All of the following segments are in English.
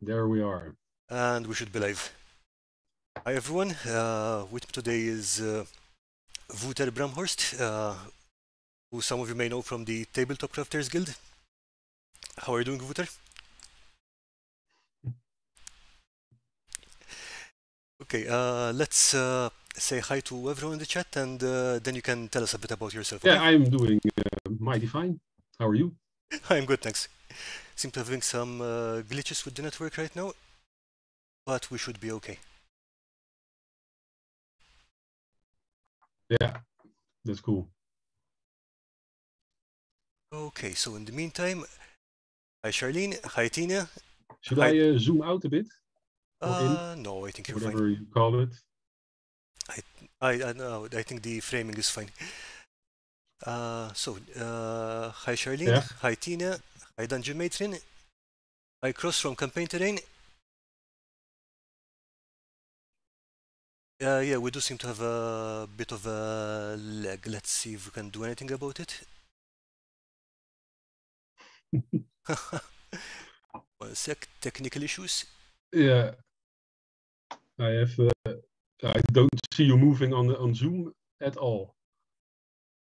There we are. And we should be live. Hi everyone, with me today is Wouter Bramhorst, who some of you may know from the Tabletop Crafters Guild. How are you doing, Wouter? Okay, let's say hi to everyone in the chat, and then you can tell us a bit about yourself, okay? Yeah, I'm doing mighty fine. How are you? I'm good, thanks. Seem to be having some glitches with the network right now, but we should be okay. Yeah, that's cool. Okay, so in the meantime, hi Charlene, hi Tina. Should Hi. I zoom out a bit? Or in? No, I think you're Whatever fine. you call it. I think the framing is fine. Hi Charlene, Yeah. hi Tina, hi Dungeon Matron, hi Cross from Campaign Terrain. Yeah, we do seem to have a bit of a lag. Let's see if we can do anything about it. One sec, technical issues. Yeah. I have. I don't see you moving on Zoom at all.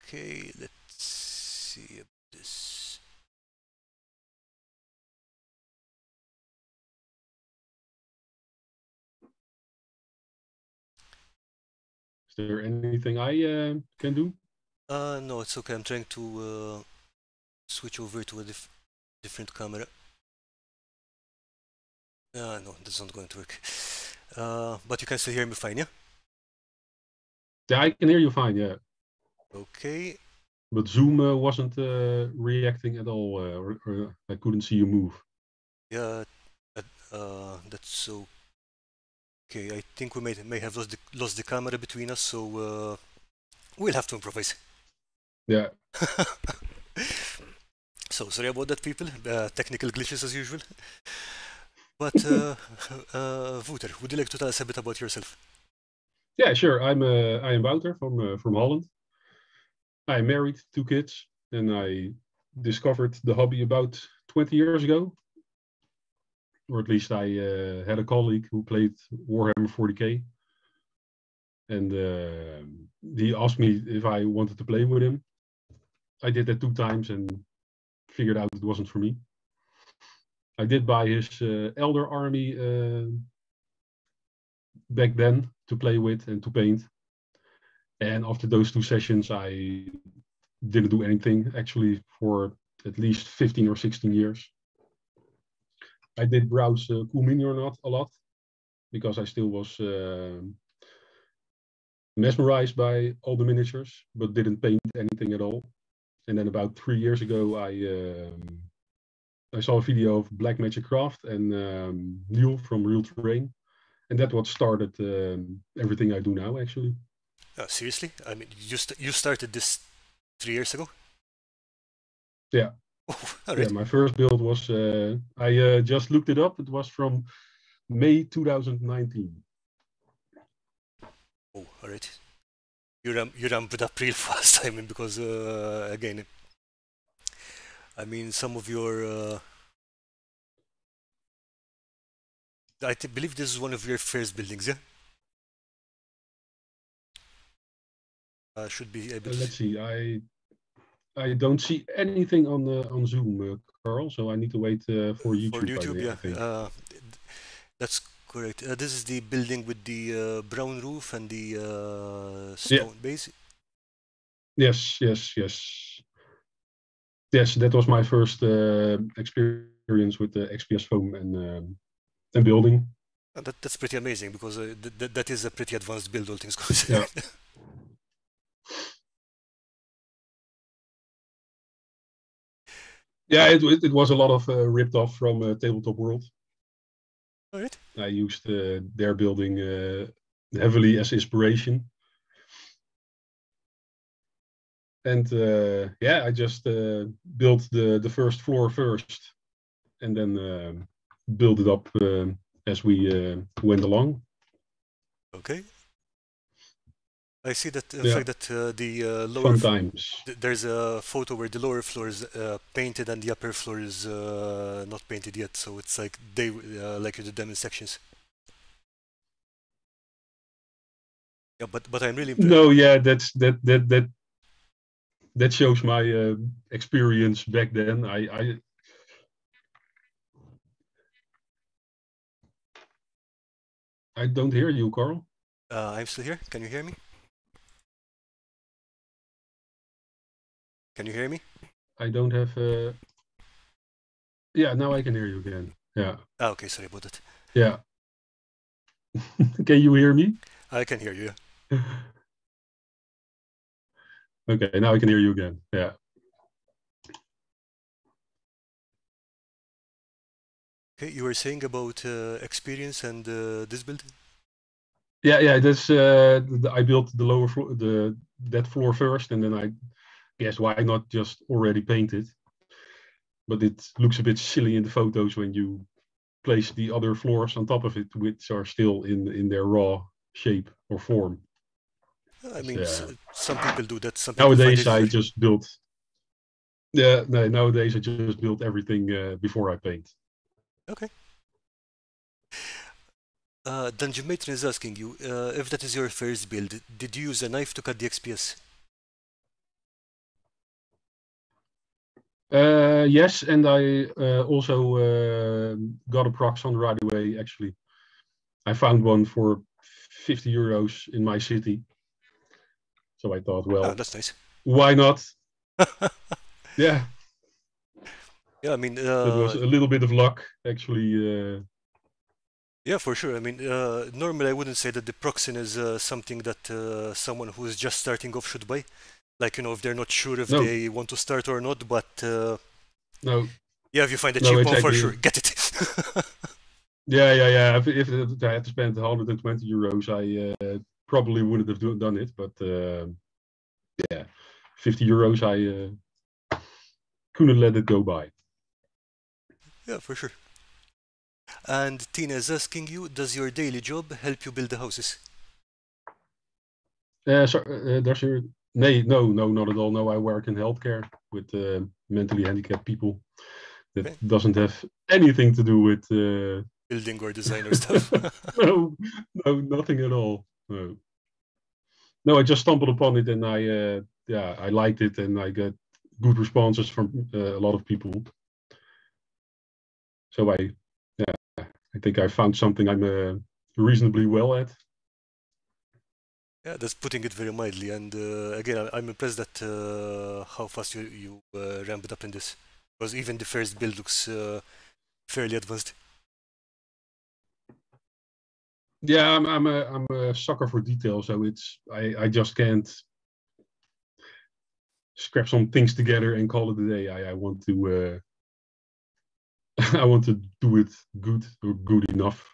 Okay, let's see this. Is there anything I can do? No, it's okay. I'm trying to switch over to a different camera. No, that's not going to work. But you can still hear me fine, yeah? Yeah, I can hear you fine. Yeah. Okay. But Zoom wasn't reacting at all, or I couldn't see you move. Yeah, that's okay. I think we may have lost the camera between us, so we'll have to improvise. Yeah. So sorry about that, people. Technical glitches as usual. But Wouter, would you like to tell us a bit about yourself? Yeah, sure. I am Wouter from Holland. I'm married, 2 kids, and I discovered the hobby about 20 years ago. Or at least I had a colleague who played Warhammer 40k. And he asked me if I wanted to play with him. I did that 2 times and figured out it wasn't for me. I did buy his Elder Army back then to play with and to paint. And after those 2 sessions, I didn't do anything actually for at least 15 or 16 years. I did browse Cool Mini or Not a lot because I still was mesmerized by all the miniatures, but didn't paint anything at all. And then about 3 years ago, I saw a video of Black Magic Craft and Neil from Real Terrain, and that's what started everything I do now, actually. Seriously? I mean, you started this 3 years ago? Yeah. All right. Yeah, my first build was, I just looked it up. It was from May 2019. Oh, all right. You ramped it up real fast. I mean, because again, I mean, some of your believe this is one of your first buildings, yeah? Should be able to. Let's see. I don't see anything on Zoom, Carl. So I need to wait for For YouTube. YouTube, I think. that's correct. This is the building with the brown roof and the stone base. Yes. That was my first experience with the XPS foam and building. That's pretty amazing because that is a pretty advanced build, all things considered. Yeah. Yeah, it was a lot of ripped off from Tabletop World. All right. I used their building heavily as inspiration. And yeah, I just built the first floor first, and then build it up as we went along. Okay. I see that in Yeah, fact that the lower fun times. there's a photo where the lower floor is painted and the upper floor is not painted yet, so it's like they like you did them in sections. Yeah, but I'm really No, yeah, that shows my experience back then. I don't hear you, Carl. I'm still here. Can you hear me? Can you hear me? I don't have. Yeah, now I can hear you again. Yeah, Ah, okay, sorry about that. yeah. Can you hear me? I can hear you. Okay, now I can hear you again. Yeah. Okay, you were saying about experience and this build? Yeah. That's I built the lower floor, that floor first, and then I guess why not just already paint it? But it looks a bit silly in the photos when you place the other floors on top of it, which are still in their raw shape or form. I mean, some people do that. Some people find Nowadays, it I very. just built. Yeah, no, nowadays I just build everything before I paint. Okay. Dungeon Matron is asking you if that is your first build. Did you use a knife to cut the XPS? Yes, and I also got a Proxxon right away. Actually, I found one for €50 in my city. So I thought, Ah, well, that's nice. why not? Yeah, Yeah, I mean, that was a little bit of luck, actually. yeah, for sure. I mean, normally I wouldn't say that the Proxen is something that someone who is just starting off should buy. Like, you know, if they're not sure if No, they want to start or not, but no, yeah, if you find a no, cheap one for exactly. sure, get it. Yeah. If I had to spend €120, I probably wouldn't have done it. But yeah, €50, I couldn't let it go by. Yeah, for sure. And Tina is asking you, does your daily job help you build the houses? Does your no, not at all. No, I work in healthcare with mentally handicapped people. That Okay. doesn't have anything to do with Building or design or stuff. no, no, nothing at all. No, no. I just stumbled upon it, and yeah, I liked it, and I got good responses from a lot of people. So I think I found something I'm reasonably well at. Yeah, that's putting it very mildly. And again, I'm impressed that how fast you ramped up in this. Because even the first build looks fairly advanced. Yeah, I'm a sucker for detail, so I just can't scrap some things together and call it a day. I want to I want to do it good or good enough.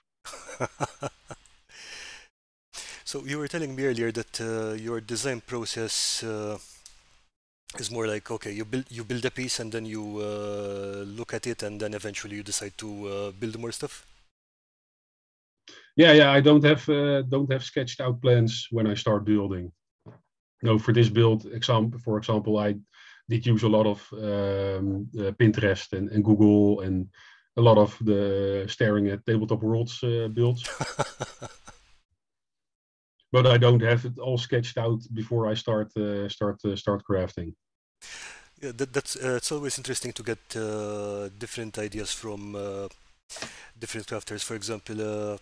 So you were telling me earlier that your design process is more like, okay, you build a piece and then you look at it and then eventually you decide to build more stuff. Yeah. I don't have sketched out plans when I start building. No, for this build example, for example, I did use a lot of Pinterest and Google and a lot of the staring at tabletop worlds builds. But I don't have it all sketched out before I start crafting. Yeah, that's it's always interesting to get different ideas from different crafters. For example,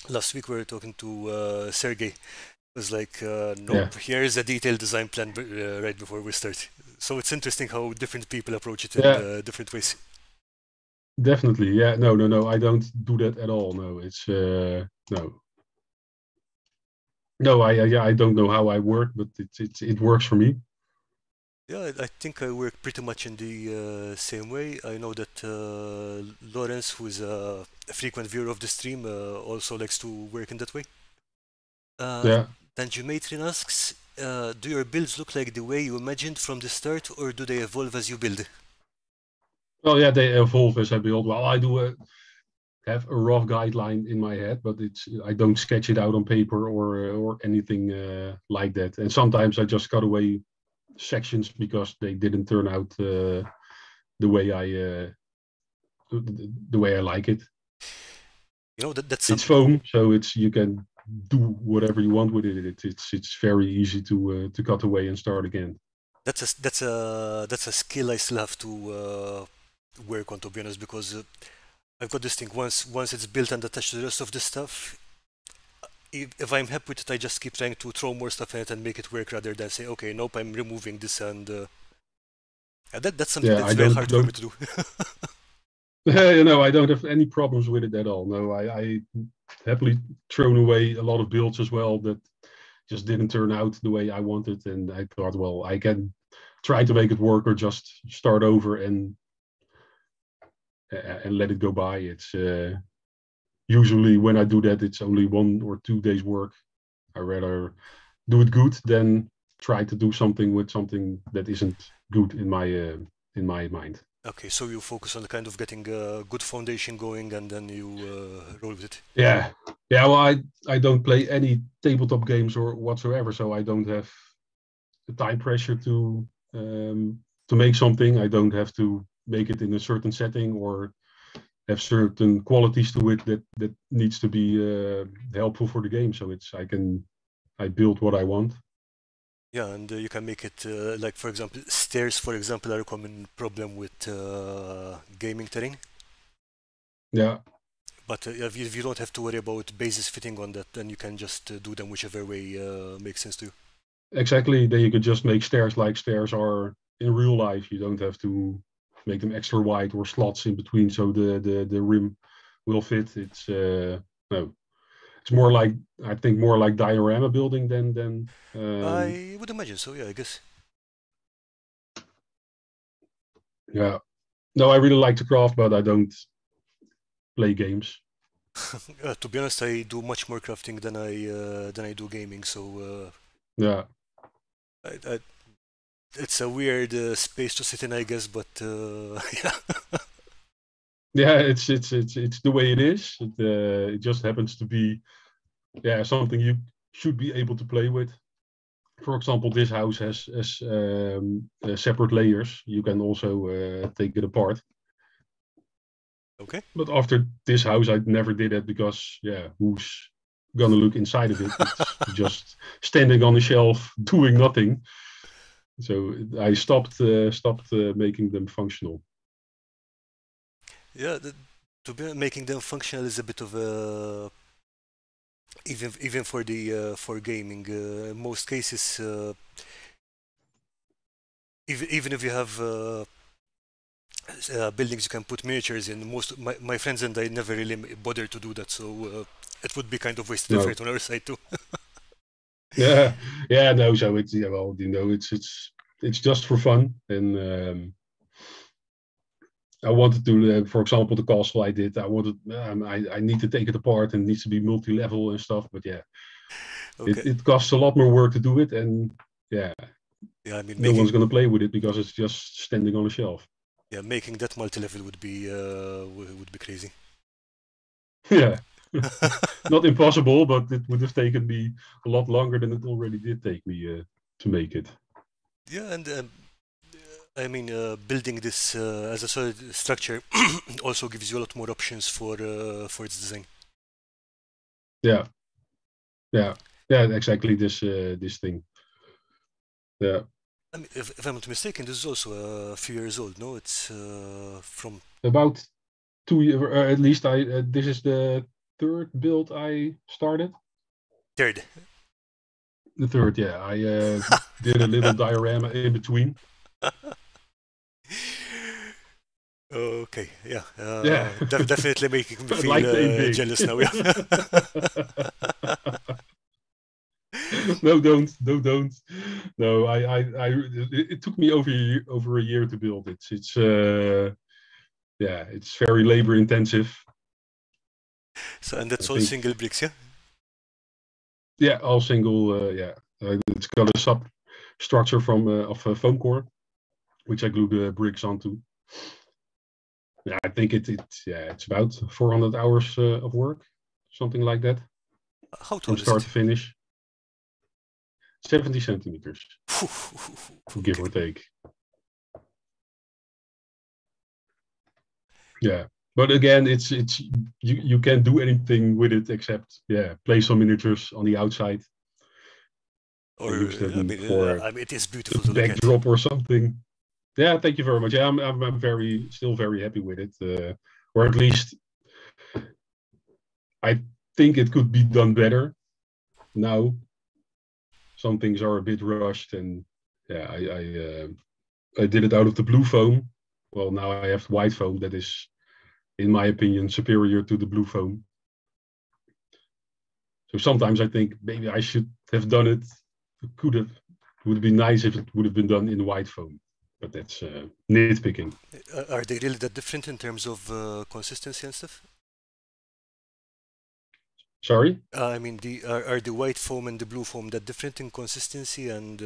last week we were talking to Sergey. It was like, Yeah, nope, here is a detailed design plan right before we start. So it's interesting how different people approach it in yeah, different ways. definitely. Yeah, no. I don't do that at all. No, it's no, no. I don't know how I work, but it works for me. Yeah, I think I work pretty much in the same way. I know that Lawrence, who is a frequent viewer of the stream, also likes to work in that way. Uh, Yeah. Danjumatrin asks, do your builds look like the way you imagined from the start, or do they evolve as you build? Well, yeah, they evolve as I build. Well, I do. have a rough guideline in my head, but I don't sketch it out on paper or anything like that. And sometimes I just cut away sections because they didn't turn out the way I like it. That's it's foam, so you can do whatever you want with it. It's very easy to cut away and start again. That's a skill I still have to work on, to be honest, because I've got this thing. Once it's built and attached to the rest of the stuff, if I'm happy with it, I just keep trying to throw more stuff in it and make it work, rather than say, okay, nope, I'm removing this, and that's something that's very hard for me to do. I don't have any problems with it at all. No, I happily thrown away a lot of builds as well that just didn't turn out the way I wanted, and I thought, well, I can try to make it work or just start over and let it go by. It's usually when I do that, it's only 1 or 2 days work. I rather do it good than try to do something with something that isn't good in my mind. Okay, so you focus on kind of getting a good foundation going, and then you roll with it. Yeah. Well, I don't play any tabletop games or whatsoever, so I don't have the time pressure to make something. I don't have to make it in a certain setting or have certain qualities to it that needs to be helpful for the game. So I build what I want. Yeah, and you can make it like, for example, stairs, for example, are a common problem with gaming terrain. Yeah. But if you don't have to worry about bases fitting on that, then you can just do them whichever way makes sense to you. Exactly. Then you could just make stairs like stairs are in real life. You don't have to make them extra wide or slots in between so the rim will fit. It's no. It's more like, I think, more like diorama building than I would imagine so, yeah, I guess. Yeah. No, I really like to craft, but I don't play games. To be honest, I do much more crafting than I do gaming, so yeah. It's a weird space to sit in, I guess, but yeah. Yeah, it's the way it is. It just happens to be something you should be able to play with. For example, this house has separate layers. You can also take it apart. Okay. But after this house, I never did it because, who's gonna look inside of it? It's just standing on a shelf doing nothing. So I stopped making them functional. Yeah, to be making them functional is a bit of a even for gaming. In most cases, even if you have buildings you can put miniatures in, most my friends and I never really bother to do that, so it would be kind of wasted effort on our side too. No. So it's it's just for fun, and I wanted to, for example, the castle I did. I wanted, I need to take it apart and it needs to be multi-level and stuff. But okay. It costs a lot more work to do it, and I mean, no one's going to play with it because it's just standing on a shelf. Yeah, making that multi-level would be crazy. Yeah, not impossible, but it would have taken me a lot longer than it already did take me to make it. Yeah, and I mean, building this as a solid structure also gives you a lot more options for its design. Yeah, exactly. This thing. Yeah. I mean, if I'm not mistaken, this is also a few years old. No, it's from about 2 years. At least this is the 3rd build I started. 3rd. The 3rd, yeah. I did a little diorama in between. Okay, yeah. Definitely making me feel like jealous now. Yeah. No, don't. No, it took me over a year to build it. It's it's very labor intensive. So, and that's all single bricks, yeah? Yeah, all single. It's got a substructure of foam core, which I glued the bricks onto. Yeah, I think it's about 400 hours of work, something like that, How tall from is start it? to finish. 70 centimeters, give Okay. or take. Yeah, but again, it's you can't do anything with it except play some miniatures on the outside Or and use them for I mean, it is a beautiful to look at. backdrop or something. Yeah, thank you very much. Yeah, I'm still very happy with it, or at least I think it could be done better. Now, some things are a bit rushed, and yeah, I did it out of the blue foam. Well, now I have white foam that is, in my opinion, superior to the blue foam. So sometimes I think maybe I should have done it. Could have. It would be nice if it would have been done in white foam, but that's nitpicking. Are they really that different in terms of consistency and stuff? Sorry. I mean, are the white foam and the blue foam that different in consistency and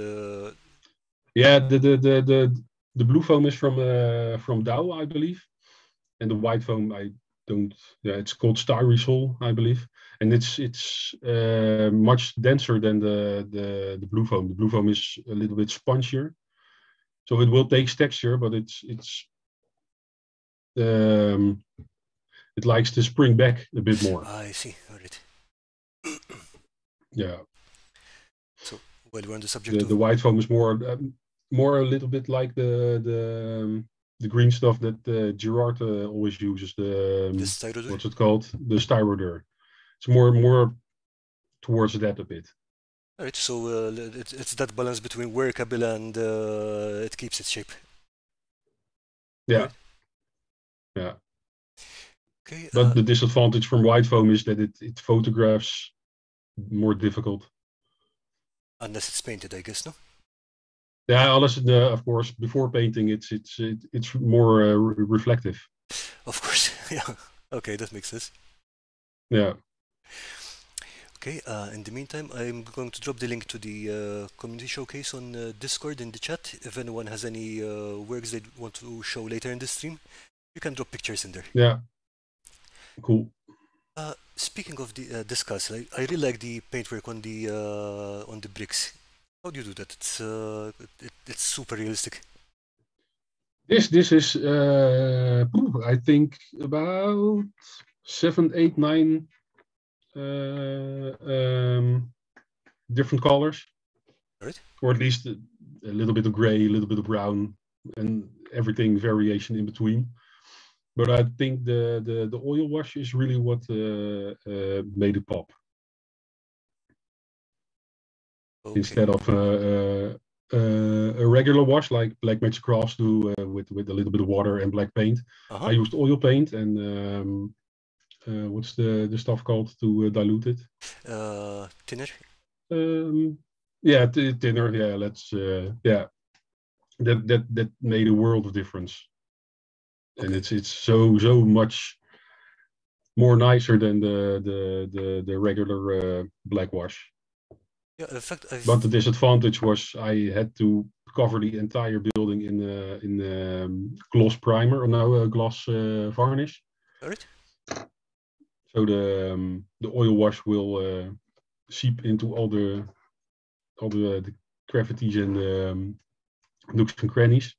Yeah, the blue foam is from Dow, I believe, and the white foam I don't. Yeah, it's called Styrosol, I believe, and it's much denser than the blue foam. The blue foam is a little bit spongier, so it will take texture, but um, it likes to spring back a bit more. I see. All right. Yeah. So while we're on the subject The of white foam is more a little bit like the green stuff that Gerard always uses. this styrodur, What's it called? The Styrodur. It's more towards that a bit. all right. So it's that balance between workable and it keeps its shape. All Yeah, right. yeah. Okay. But the disadvantage from white foam is that it photographs more difficult. Unless it's painted, I guess, no? Yeah, unless of course before painting it's more reflective. Of course. Yeah. Okay, that makes sense. Yeah. Okay, in the meantime, I'm going to drop the link to the community showcase on Discord in the chat. If anyone has any works they want to show later in the stream, you can drop pictures in there. Yeah. Cool. Speaking of the this castle, I really like the paintwork on the bricks. How do you do that? It's super realistic. This is I think about 7, 8, 9 different colors, Right? or at least a little bit of gray, a little bit of brown, and everything variation in between. But I think the oil wash is really what made it pop. Okay. Instead of a regular wash like Black Magic Crafts do with a little bit of water and black paint. I used oil paint and what's the stuff called to dilute it? Thinner. Yeah, thinner. Yeah, that made a world of difference, and Okay. it's so much more nicer than the regular black wash. Yeah, in fact, But the disadvantage was I had to cover the entire building in gloss primer, or no, gloss varnish. all right. So the oil wash will seep into all the cavities and nooks and crannies.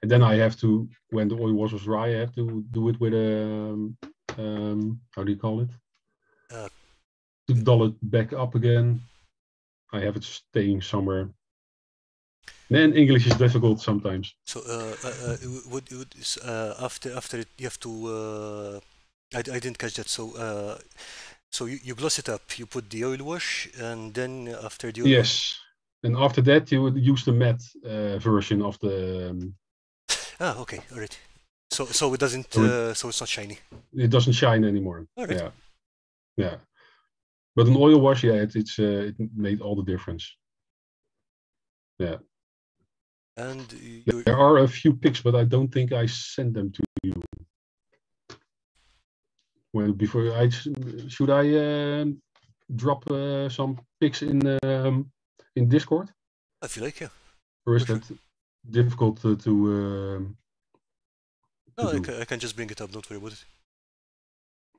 And then I have to, when the oil wash was dry, I have to do it with a how do you call it? To doll it back up again. I have it staying somewhere. Man, English is difficult sometimes. So after it, you have to. I didn't catch that. So you gloss it up. You put the oil wash, and then after the oil Yes, and after that you would use the matte version of the. Okay, all right. So it doesn't. So it's not shiny. It doesn't shine anymore. All right. Yeah, yeah. But an oil wash, yeah, it made all the difference. Yeah. And there are a few pics, but I don't think I sent them to you. Well, before should I drop some pics in Discord? I feel like, yeah. Or is that difficult to No, do. I can just bring it up. Don't worry about it.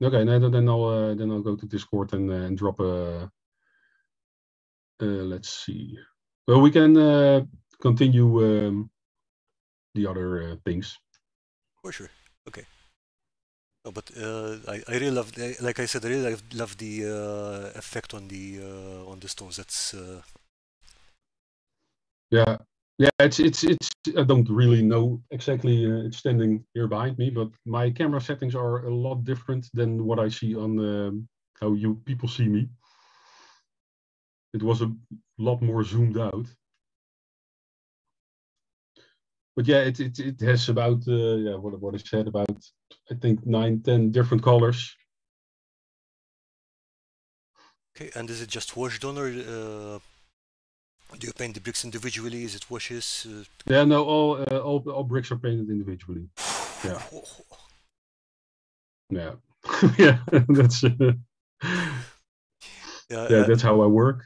Okay, then I'll go to Discord and drop a. Let's see. Well, we can continue the other things. For sure. Okay. No, but I really love, like I said, I really love the effect on the stones. That's Yeah, yeah. It's. I don't really know exactly. It's standing here behind me, but my camera settings are a lot different than what I see on how you people see me. It was a lot more zoomed out. But yeah, it has about yeah what I said about I think 9-10 different colors. okay. And is it just washed on, or do you paint the bricks individually? Is it washes? Yeah, no, all bricks are painted individually. Yeah, yeah, yeah. That's yeah, that's how I work.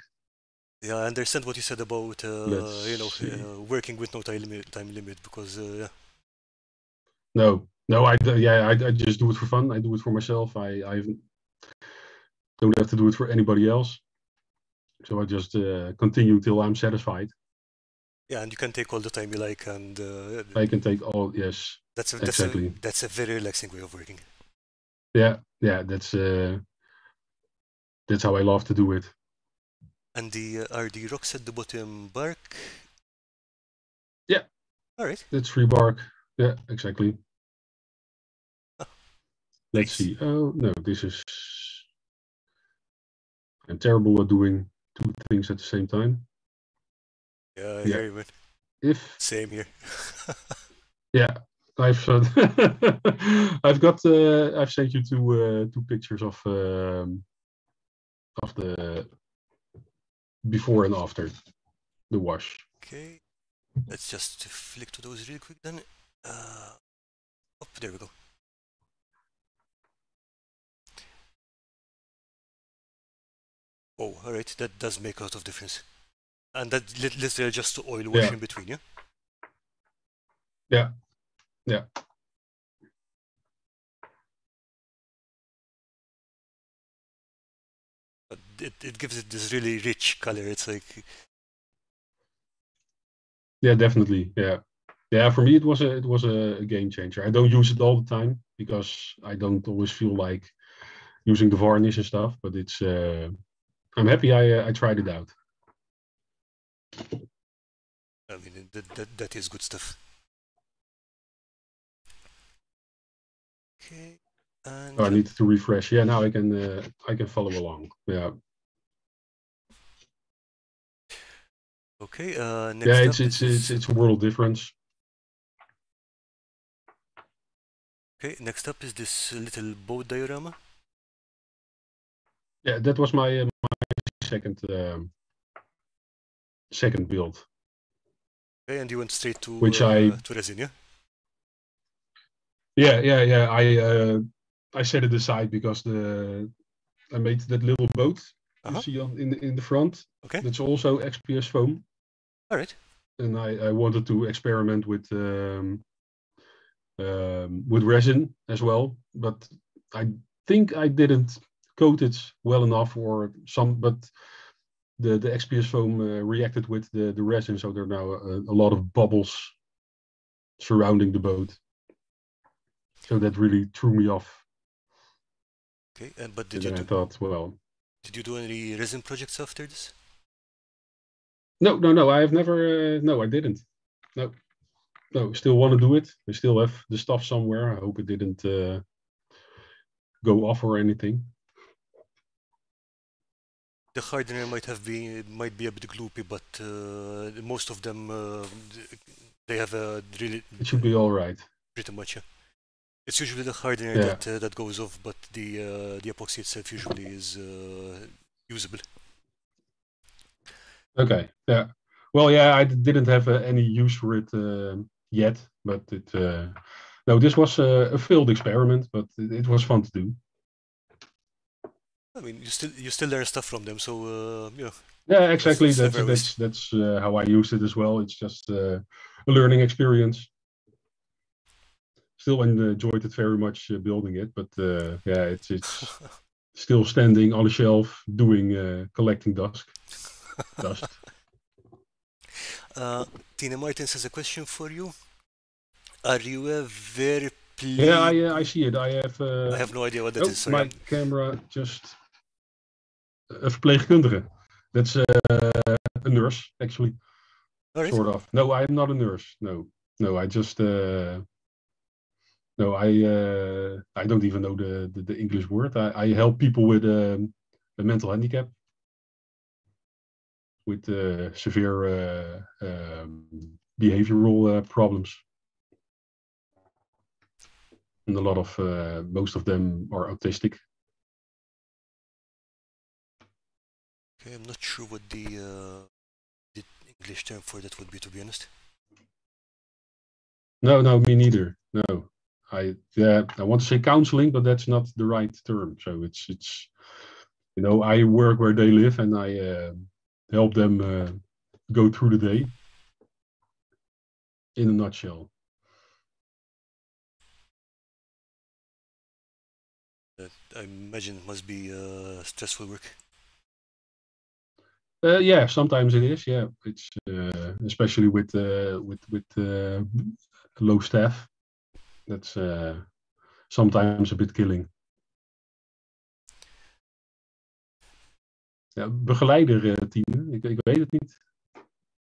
Yeah, I understand what you said about Let's see. working with no time limit because yeah. No, no, I just do it for fun. I do it for myself. I don't have to do it for anybody else. So I just continue till I'm satisfied. Yeah, and you can take all the time you like, and I can take all. Yes, exactly. that's a very relaxing way of working. Yeah, yeah. That's how I love to do it. And the are the rocks at the bottom bark? Yeah. All right. That's free bark. Yeah, exactly. Oh, Let's nice. see. Oh no, this is. I'm terrible at doing two things at the same time. Yeah, Yeah. here, man. If. Same here. Yeah, I've I've sent you two pictures of the before and after the wash. Okay, let's just flick to those real quick then. Oh, there we go. Oh, all right, that does make a lot of difference. And that literally just oil wash in between, yeah? Yeah, yeah. But it gives it this really rich color. It's like Yeah, definitely. Yeah, yeah. For me, it was a game changer. I don't use it all the time because I don't always feel like using the varnish and stuff. But it's I'm happy I tried it out. I mean that is good stuff. Okay, and Oh, I need to refresh. Yeah, now I can follow along. Yeah. Okay. Next Yeah, up it's a world difference. Okay, next up is this little boat diorama. Yeah, that was my second second build. Okay, and you went straight to to resin, yeah? Yeah. I set it aside because I made that little boat you see in the front. Okay. That's also XPS foam. All right. And I wanted to experiment with resin as well, but I think I didn't coat it well enough, or some. But the XPS foam reacted with the resin, so there are now a lot of bubbles surrounding the boat. So that really threw me off. Okay, but I thought, well, did you do any resin projects after this? No. I have never. No, I didn't. No. Still want to do it. I still have the stuff somewhere. I hope it didn't go off or anything. The hardener might be a bit gloopy, but most of them they have a really. It should be all right. Pretty much, yeah. It's usually the hardener that goes off, but the epoxy itself usually is usable. Okay. Yeah. Well, yeah, I didn't have any use for it yet, but it. No, this was a failed experiment, but it was fun to do. I mean, you still learn stuff from them, so yeah. Yeah, exactly. That's how I use it as well. It's just a learning experience. still enjoyed it very much building it, but yeah, it's still standing on the shelf doing collecting dust. Tina Martins has a question for you. Are you ever Yeah, I see it. I have no idea what that is. Sorry. My camera just a verpleegkundige. That's a nurse, actually. All right. Sort of. No, I'm not a nurse. No, I just no, I don't even know the English word. I help people with a mental handicap, with severe behavioral problems. And a lot of most of them are autistic. Okay, I'm not sure what the English term for that would be, to be honest. No, me neither. No, I want to say counseling, but that's not the right term. So it's I work where they live, and I help them go through the day. In a nutshell. I imagine it must be stressful work. Yeah, sometimes it is. Yeah, it's especially with low staff. That's sometimes a bit killing. Ja, begeleider, Tine. Ik weet het niet.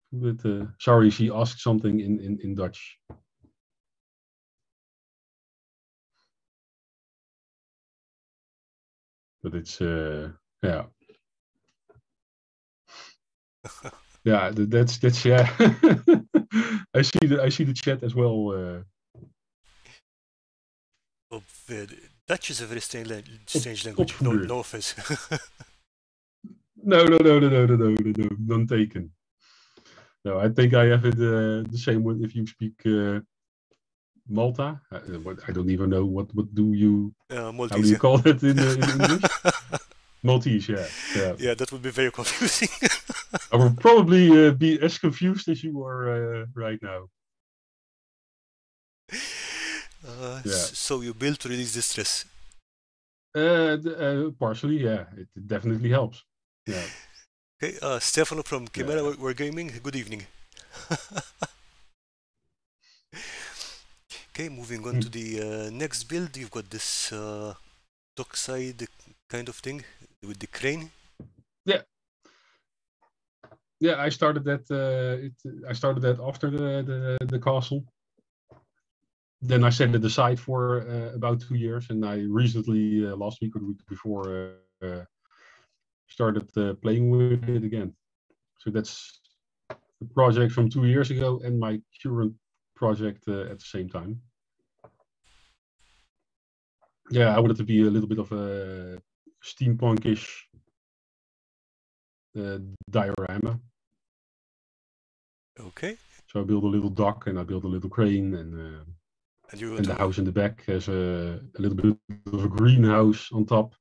But, sorry, she asked something in Dutch. But it's yeah. Yeah, that's yeah. I see the chat as well. Dutch is a very strange language. No offense. No, none taken. No, I think I have it the same one if you speak Malta. I don't even know what do you Maltese, how do you call it in English? Maltese, yeah. Yeah, that would be very confusing. I will probably be as confused as you are right now. So you build to release the stress? Partially, yeah. It definitely helps. Yeah. Okay, Stefano from Chimera Wargaming. Good evening. Okay, moving on to the next build. You've got this dockside kind of thing with the crane. Yeah, I started that. I started that after the castle. Then I set it aside for about 2 years, and I recently, last week or the week before, started playing with it again. So that's the project from 2 years ago and my current project at the same time. Yeah, I wanted to be a little bit of a steampunkish diorama. Okay. So I built a little dock and I built a little crane and the house in the back has a little bit of a greenhouse on top.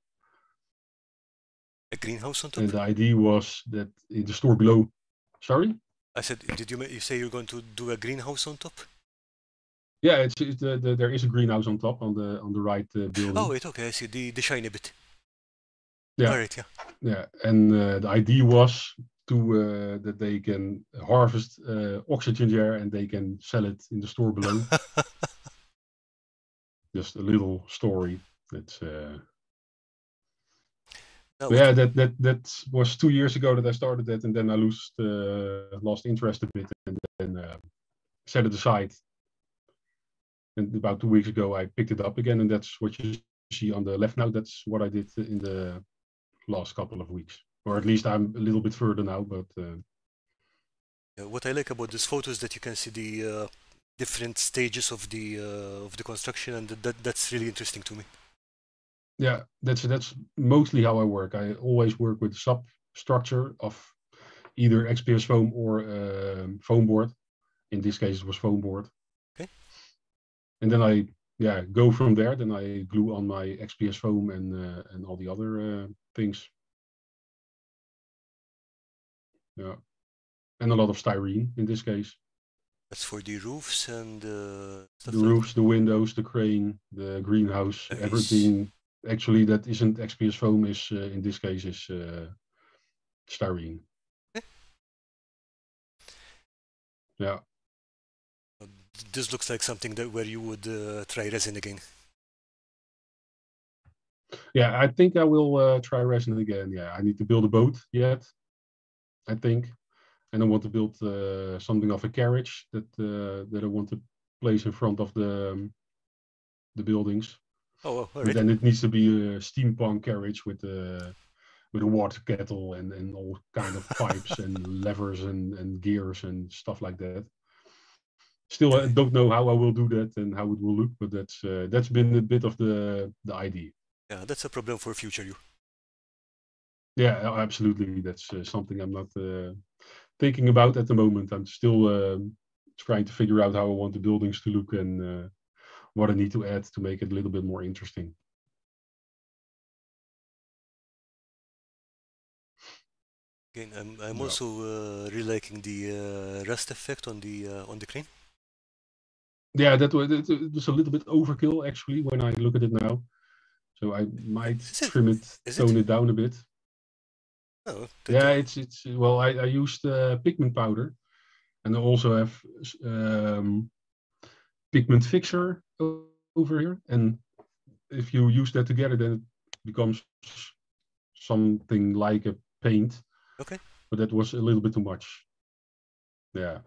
A greenhouse on top? And the idea was that in the store below. Sorry? I said, did you say you're going to do a greenhouse on top? Yeah, there is a greenhouse on top on the right building. Oh wait, okay, I see the shiny bit. Yeah. All right, yeah. Yeah, and the idea was to that they can harvest oxygen there and they can sell it in the store below. Just a little story. That's yeah, that was 2 years ago that I started that, and then I lost interest a bit, and then set it aside. And about 2 weeks ago, I picked it up again, and that's what you see on the left now. That's what I did in the last couple of weeks, or at least I'm a little bit further now. But what I like about this photo is that you can see the different stages of the construction, and that's really interesting to me. Yeah, that's mostly how I work. I always work with substructure of either XPS foam or foam board. In this case, it was foam board. Okay. And then I go from there. Then I glue on my XPS foam and all the other things. Yeah, and a lot of styrene in this case. That's for the roofs and stuff The like roofs, the windows, the crane, the greenhouse, that. Nice. everything actually that isn't XPS foam is in this case is styrene. Yeah. This looks like something that where you would try resin again. Yeah, I think I will try resin again. Yeah, I need to build a boat yet, I think, and I want to build something of a carriage that I want to place in front of the buildings. Oh, all But right. then it needs to be a steampunk carriage with a water kettle and all kind of pipes and levers and gears and stuff like that. Still, I don't know how I will do that and how it will look, but that's been a bit of the idea. Yeah, that's a problem for future you. Yeah, absolutely. That's something I'm not thinking about at the moment. I'm still trying to figure out how I want the buildings to look and what I need to add to make it a little bit more interesting. Again, I'm also really liking the rust effect on the crane. Yeah, that was a little bit overkill actually when I look at it now. So I might trim it, tone it down a bit. Oh, yeah, it's well, I used pigment powder, and I also have pigment fixer over here. And if you use that together, then it becomes something like a paint. Okay. But that was a little bit too much. Yeah.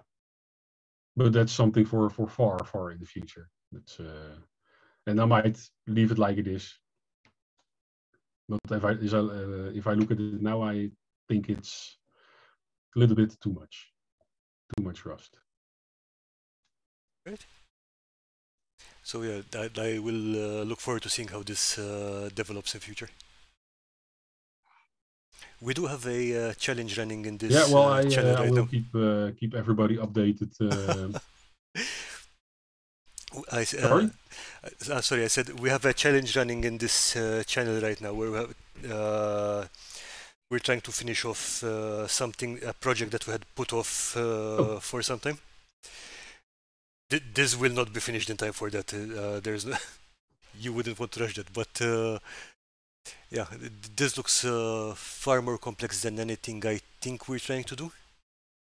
But that's something for far in the future. That's and I might leave it like it is. But if I look at it now, I think it's a little bit too much rust. Right. So yeah, I will look forward to seeing how this develops in future. We do have a challenge running in this channel right I will now. keep everybody updated. Sorry, I said we have a challenge running in this channel right now where we're trying to finish off a project that we had put off for some time. This will not be finished in time for that. There's no you wouldn't want to rush that, but yeah, this looks far more complex than anything I think we're trying to do.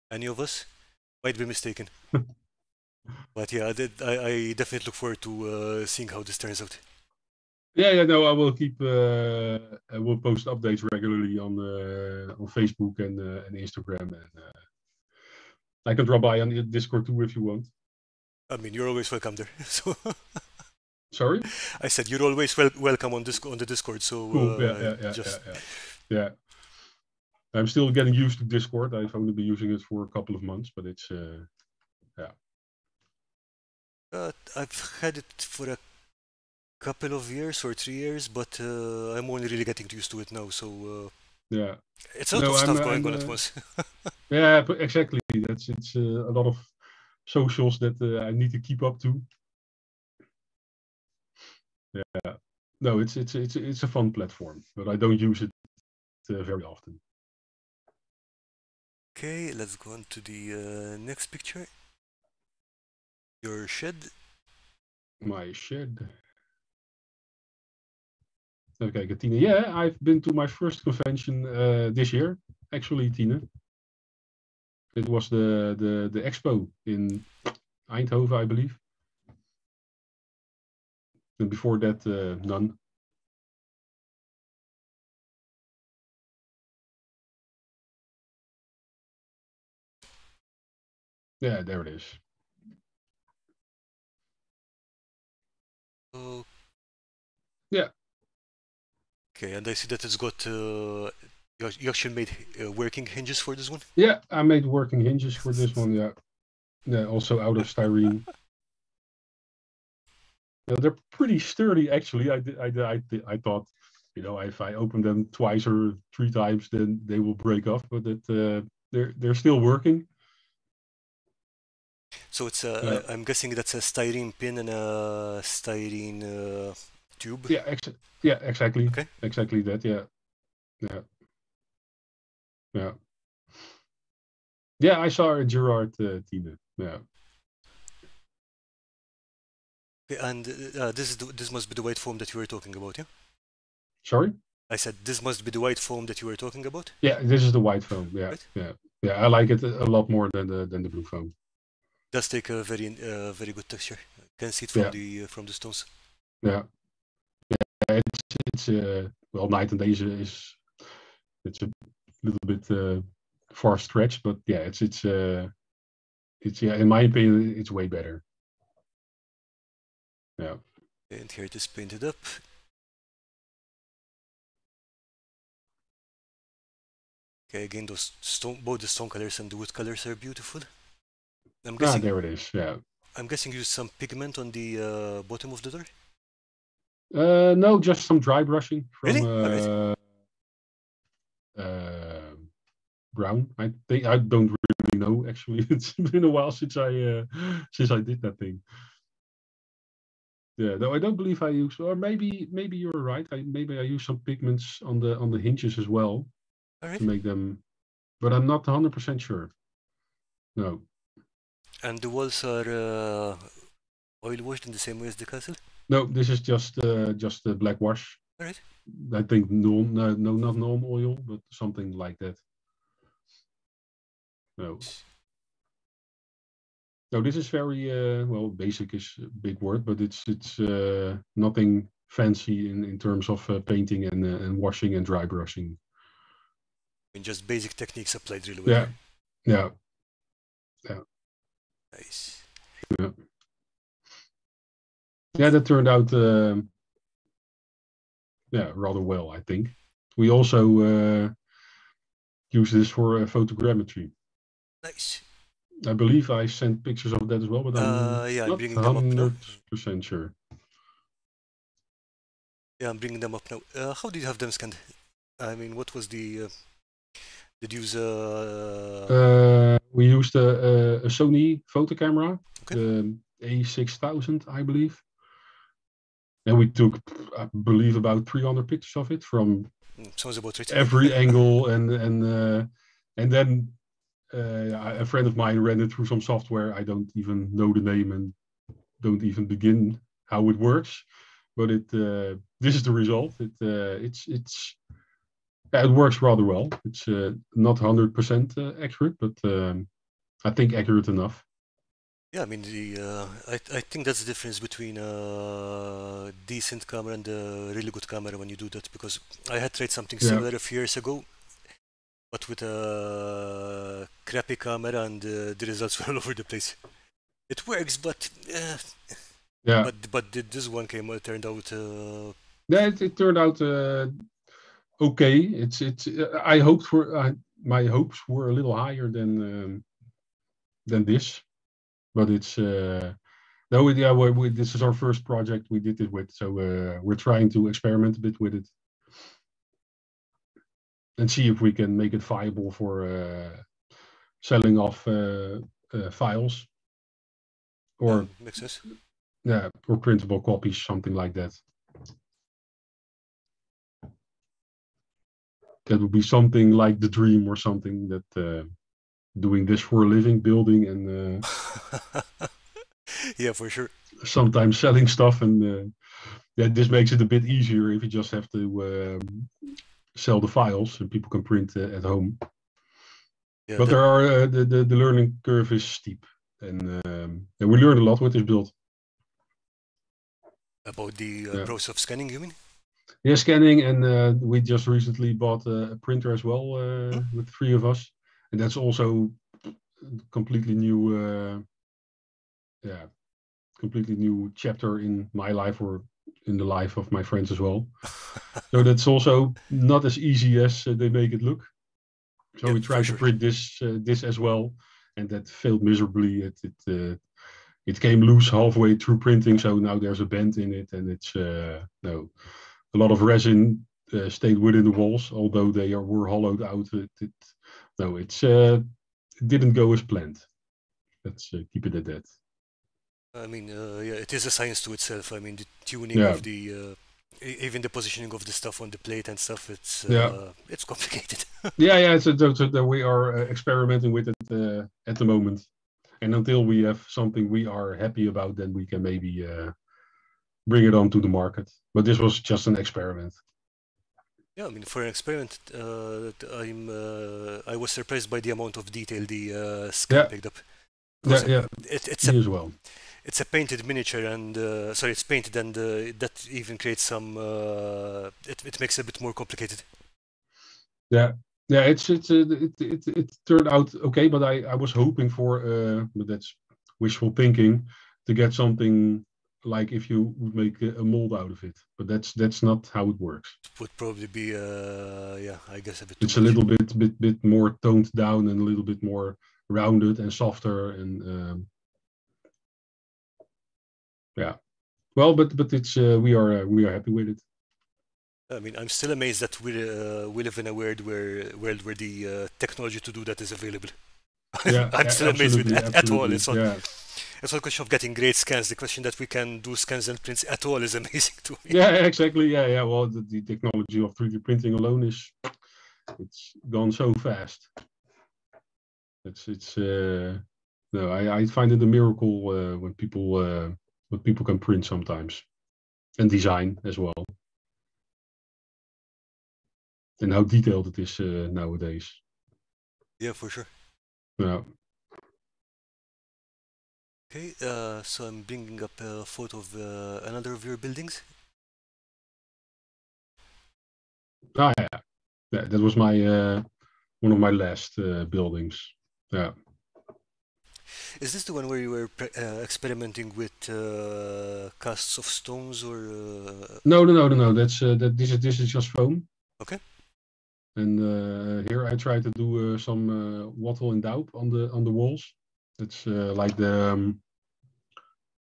Any of us might be mistaken. But yeah, I definitely look forward to seeing how this turns out. Yeah, no, I will keep. I will post updates regularly on Facebook and Instagram, and I can drop by on the Discord too if you want. I mean, you're always welcome there. So sorry. I said you're always welcome on the Discord. So cool. Yeah. I'm still getting used to Discord. I've only been using it for a couple of months, but it's yeah. I've had it for a couple of years or 3 years, but I'm only really getting used to it now. So yeah, it's a lot of stuff going on at once. yeah, but exactly. It's a lot of socials that I need to keep up to. Yeah, no, it's a fun platform, but I don't use it very often. Okay, let's go on to the next picture. Your shed. My shed. Okay, Tina. Yeah, I've been to my first convention this year, actually, Tina. It was the expo in Eindhoven, I believe. And before that, none. Yeah, there it is. Oh. Yeah. Okay, and I see that it's got. You actually made working hinges for this one? Yeah, I made working hinges for this one. Yeah. Yeah, also out of styrene. Yeah, they're pretty sturdy, actually. I thought, if I open them twice or 3 times, then they will break off. But they're still working. So it's I'm guessing that's a styrene pin and a styrene tube. Yeah, exactly. Okay. Exactly that. Yeah. Yeah. I saw a Gerard Tina. Yeah. Okay, and this must be the white foam that you were talking about, yeah? Sorry? I said this must be the white foam that you were talking about, Yeah, this is the white foam. Yeah, right? yeah, yeah. I like it a lot more than the blue foam. Does take a very good texture. You can see it Yeah, from the stones. yeah. It's well, night and day is it's a little bit far stretch, but yeah, it's yeah. In my opinion, it's way better. Yeah. And here it is painted up. Okay, again, those both the stone colors and the wood colors are beautiful. I'm Ah, guessing there it is. Yeah. I'm guessing you use some pigment on the bottom of the door. No, just some dry brushing from Really? All right. uh, brown. I think I don't really know actually. It's been a while since I did that thing. Yeah, though I don't believe I use, or maybe you're right. Maybe I use some pigments on the hinges as well All to right. make them, but I'm not 100% sure. No, And the walls are oil washed in the same way as the castle. no, this is just a black wash. All right. I think no, not norm oil, but something like that. No, no, this is very well. Basic is a big word, but it's nothing fancy in terms of painting and washing and dry brushing. I mean, just basic techniques applied really well Yeah, here. yeah, yeah, Nice. yeah. Yeah, that turned out yeah, rather well, I think. We also use this for photogrammetry. Nice. I believe I sent pictures of that as well, but I'm Yeah, I'm not bringing them up now. 100% sure. Yeah, I'm bringing them up now. How did you have them scanned? I mean, what was the did you use We used a Sony photo camera, okay. the A6000, I believe. And we took, I believe, about 300 pictures of it from Sounds about right. every angle, and then a friend of mine ran it through some software. I don't even know the name and don't even begin how it works, but this is the result. It works rather well. It's not 100% accurate, but I think accurate enough. Yeah, I mean I think that's the difference between a decent camera and a really good camera when you do that, because I had tried something Yeah, similar a few years ago, but with a crappy camera, and the results were all over the place. It works, but yeah. this one turned out Yeah, it turned out okay. It's. I hoped for. My hopes were a little higher than this, but it's. No, yeah, this is our first project we did it with, so we're trying to experiment a bit with it and see if we can make it viable for selling off files or makes sense. yeah, or printable copies, something like that. That would be something like the dream or something that doing this for a living, building and Yeah, for sure. sometimes selling stuff and yeah, this makes it a bit easier if you just have to sell the files and people can print at home. Yeah, But there are the learning curve is steep, and we learned a lot with this build. about the Yeah. process of scanning, you mean? Yeah, scanning, and we just recently bought a printer as well with 3 of us, and that's also completely new. Yeah, completely new chapter in my life or in the life of my friends as well. So that's also not as easy as they make it look. So Yeah, we for tried to sure. print this as well, and that failed miserably. It came loose halfway through printing, so now there's a bend in it, and it's no, a lot of resin stayed within the walls, although were hollowed out. It didn't go as planned. Let's keep it at that. I mean, yeah, it is a science to itself. I mean, the tuning Yeah, of the even the positioning of the stuff on the plate and stuff. yeah, It's complicated. yeah. So we are experimenting with it at the moment, and until we have something we are happy about, then we can maybe bring it onto the market. But this was just an experiment. Yeah, I mean, for an experiment, I was surprised by the amount of detail the scan Yeah, picked up. yeah, Because yeah. it's Me as well. it's a painted miniature, and sorry, it's painted, and that even creates some. It makes it a bit more complicated. Yeah, yeah. It turned out okay, but I was hoping for but that's wishful thinking, to get something like if you would make a mold out of it. But that's not how it works. It would probably be yeah, I guess a bit too It's a much. little bit more toned down and a little bit more rounded and softer and yeah. Well, but it's we are happy with it. I mean, I'm still amazed that we live in a world where the technology to do that is available. Yeah, I'm still amazed with absolutely, at all. absolutely. Yeah, It's not a question of getting great scans. The question that we can do scans and prints at all is amazing to me. yeah, exactly. Yeah, yeah. Well, the technology of 3D printing alone it's gone so fast. It's no, I find it a miracle when people what people can print sometimes and design as well, and how detailed it is nowadays. Yeah, for sure. Yeah. Okay, so I'm bringing up a photo of another of your buildings. Ah, yeah. Yeah, that was my one of my last buildings. Yeah. Is this the one where you were experimenting with casts of stones or? No. This is just foam. Okay. And here I try to do some wattle and daub on the walls. It's like the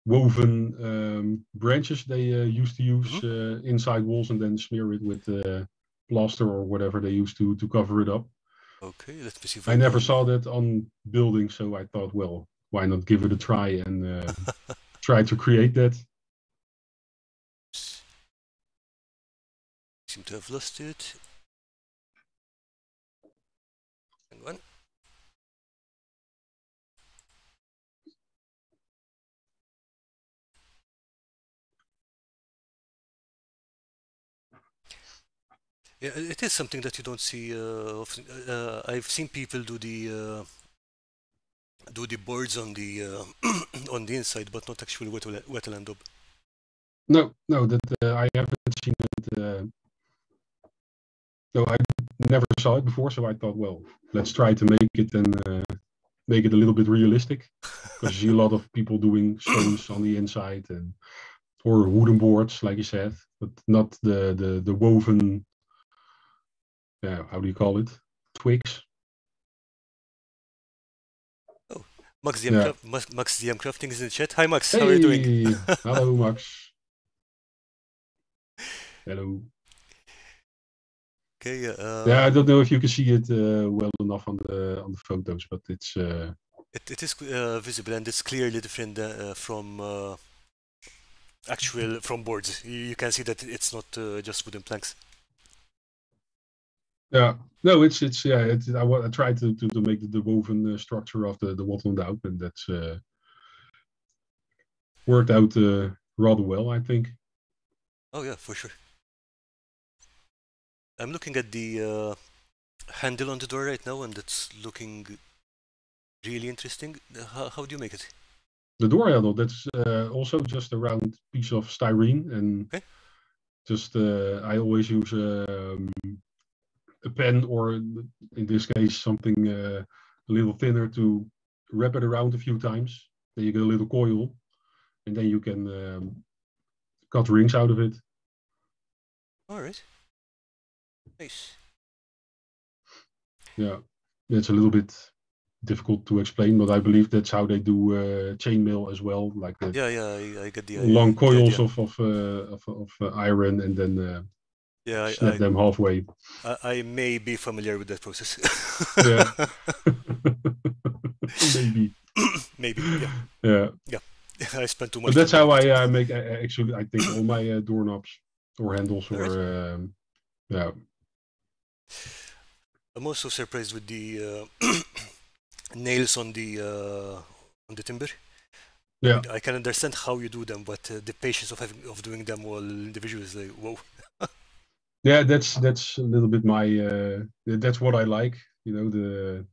woven branches they used to use inside walls and then smear it with plaster or whatever they used to cover it up. Okay, let me see if I I never can. saw that on buildings, so I thought, well, why not give it a try and try to create that? Seem to have lost it. Hang on. Yeah, it is something that you don't see often. I've seen people do the boards on the on the inside, but not actually wetland up. No, that I haven't seen it. No, I never saw it before, so I thought, well, let's try to make it and make it a little bit realistic, because you see a lot of people doing stones on the inside and or wooden boards, like you said, but not the woven. Yeah, how do you call it? Twigs. Oh, Max DM, Yeah. Max DM Crafting is in the chat. Hi Max, how are you doing? Hey, hello Max. Hello. Okay, Yeah, I don't know if you can see it well enough on the photos, but it's it is visible and it's clearly different from actual from boards. You can see that it's not just wooden planks. yeah. No, it's yeah. I tried to make the woven structure of the wattle and daub, and that's worked out rather well, I think. Oh yeah, for sure. I'm looking at the handle on the door right now, and it's looking really interesting. How do you make it? The door handle, that's also just a round piece of styrene, and Okay. just I always use a pen or in this case something a little thinner to wrap it around a few times. Then you get a little coil, and then you can cut rings out of it. All right. Nice. Yeah, it's a little bit difficult to explain, but I believe that's how they do chainmail as well, like the Yeah, I get long the coils idea. of iron and then Yeah, snap them halfway. I may be familiar with that process. Yeah, maybe. Maybe, yeah. Yeah, Yeah. I spent too but much that's time how doing that. I make actually I think all my doorknobs or handles All right. or yeah. I'm also surprised with the nails on the timber. Yeah. I can understand how you do them, but the patience of doing them all individually is like, whoa. Yeah, that's a little bit my that's what I like, the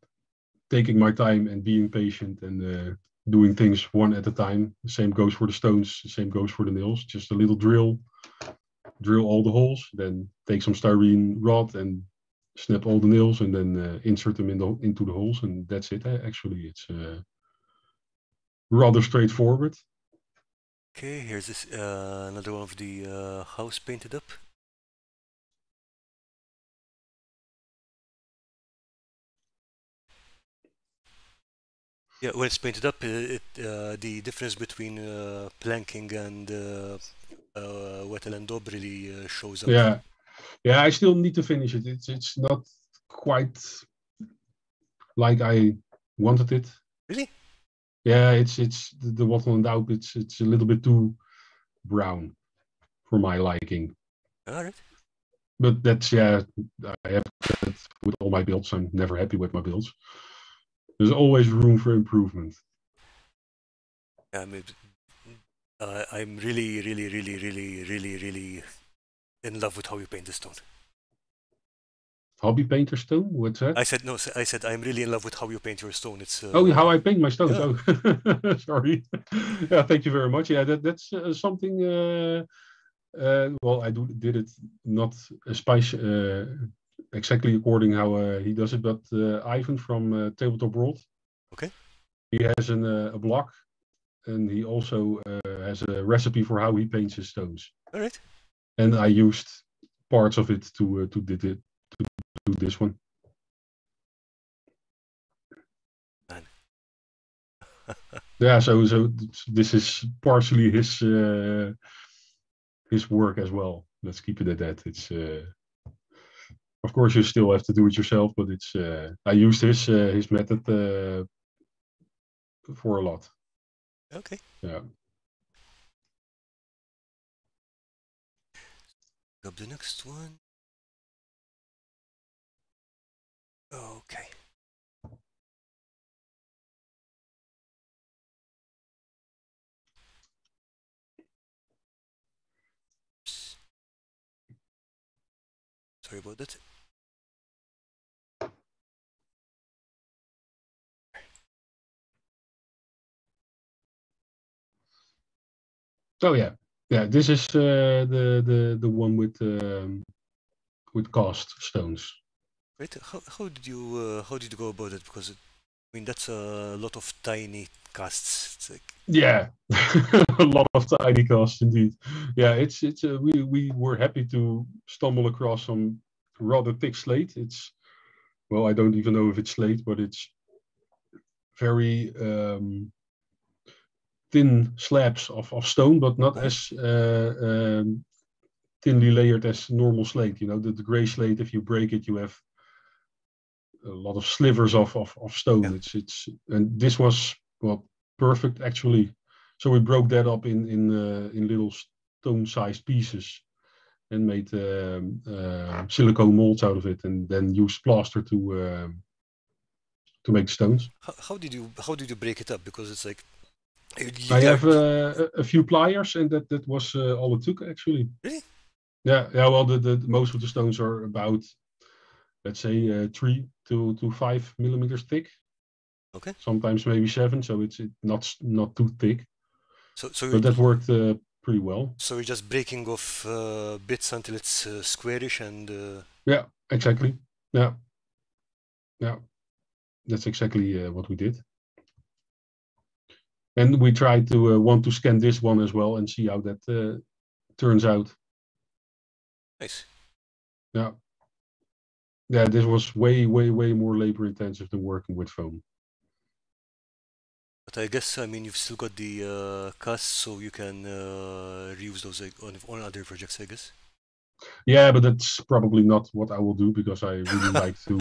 taking my time and being patient and doing things one at a time. The same goes for the stones, the same goes for the nails. Just a little drill all the holes, then take some styrene rod and snap all the nails and then insert them into the holes, and that's it. Actually, it's rather straightforward. Okay, here's this another one of the house painted up. Yeah, when it's painted up, the difference between planking and Wattle and Daub really shows up. Yeah. I still need to finish it. It's not quite like I wanted it. Really? Yeah, it's the Wattle and Daub. It's a little bit too brown for my liking. All right. But that's I have that with all my builds. I'm never happy with my builds. There's always room for improvement. Yeah, I'm really, really, really, really, really, really in love with how you paint the stone. Hobby painter stone? What's that? I said no. I said I'm really in love with how you paint your stone. It's how I paint my stones. Yeah. Oh, sorry. Yeah, thank you very much. Yeah, that's something. Well, I did it not exactly according how he does it, but Ivan from Tabletop World. Okay. He has a block, and he also has a recipe for how he paints his stones. All right. And I used parts of it to do this one. Man. Yeah, so this is partially his work as well. Let's keep it at that. It's of course you still have to do it yourself, but it's I used his method for a lot. Okay. Yeah. Up the next one. Okay. Sorry about that. So yeah. This is the one with cast stones. Right. How did you go about it? Because I mean that's a lot of tiny casts. It's like Yeah, a lot of tiny casts indeed. Yeah, it's we were happy to stumble across some rather thick slate. It's well, I don't even know if it's slate, but it's very thin slabs of stone, but not as thinly layered as normal slate. The gray slate, if you break it, you have a lot of slivers of stone. Yeah. And this was perfect actually. So we broke that up in little stone-sized pieces and made silicone molds out of it, and then used plaster to make stones. How did you break it up? Because it's like I have a few pliers, and that was all it took actually. Really? Yeah. Well, the most of the stones are about, let's say, 3 to 5 millimeters thick. Okay. Sometimes maybe 7, so it's not too thick. But that worked pretty well. So you're just breaking off bits until it's squarish and. Yeah, exactly. Yeah. That's exactly what we did. And we tried to want to scan this one as well and see how that turns out. Nice. Yeah. Yeah, this was way more labor intensive than working with foam. But I guess, I mean, you've still got the casts, so you can reuse those on other projects, I guess. Yeah, but that's probably not what I will do, because I really like to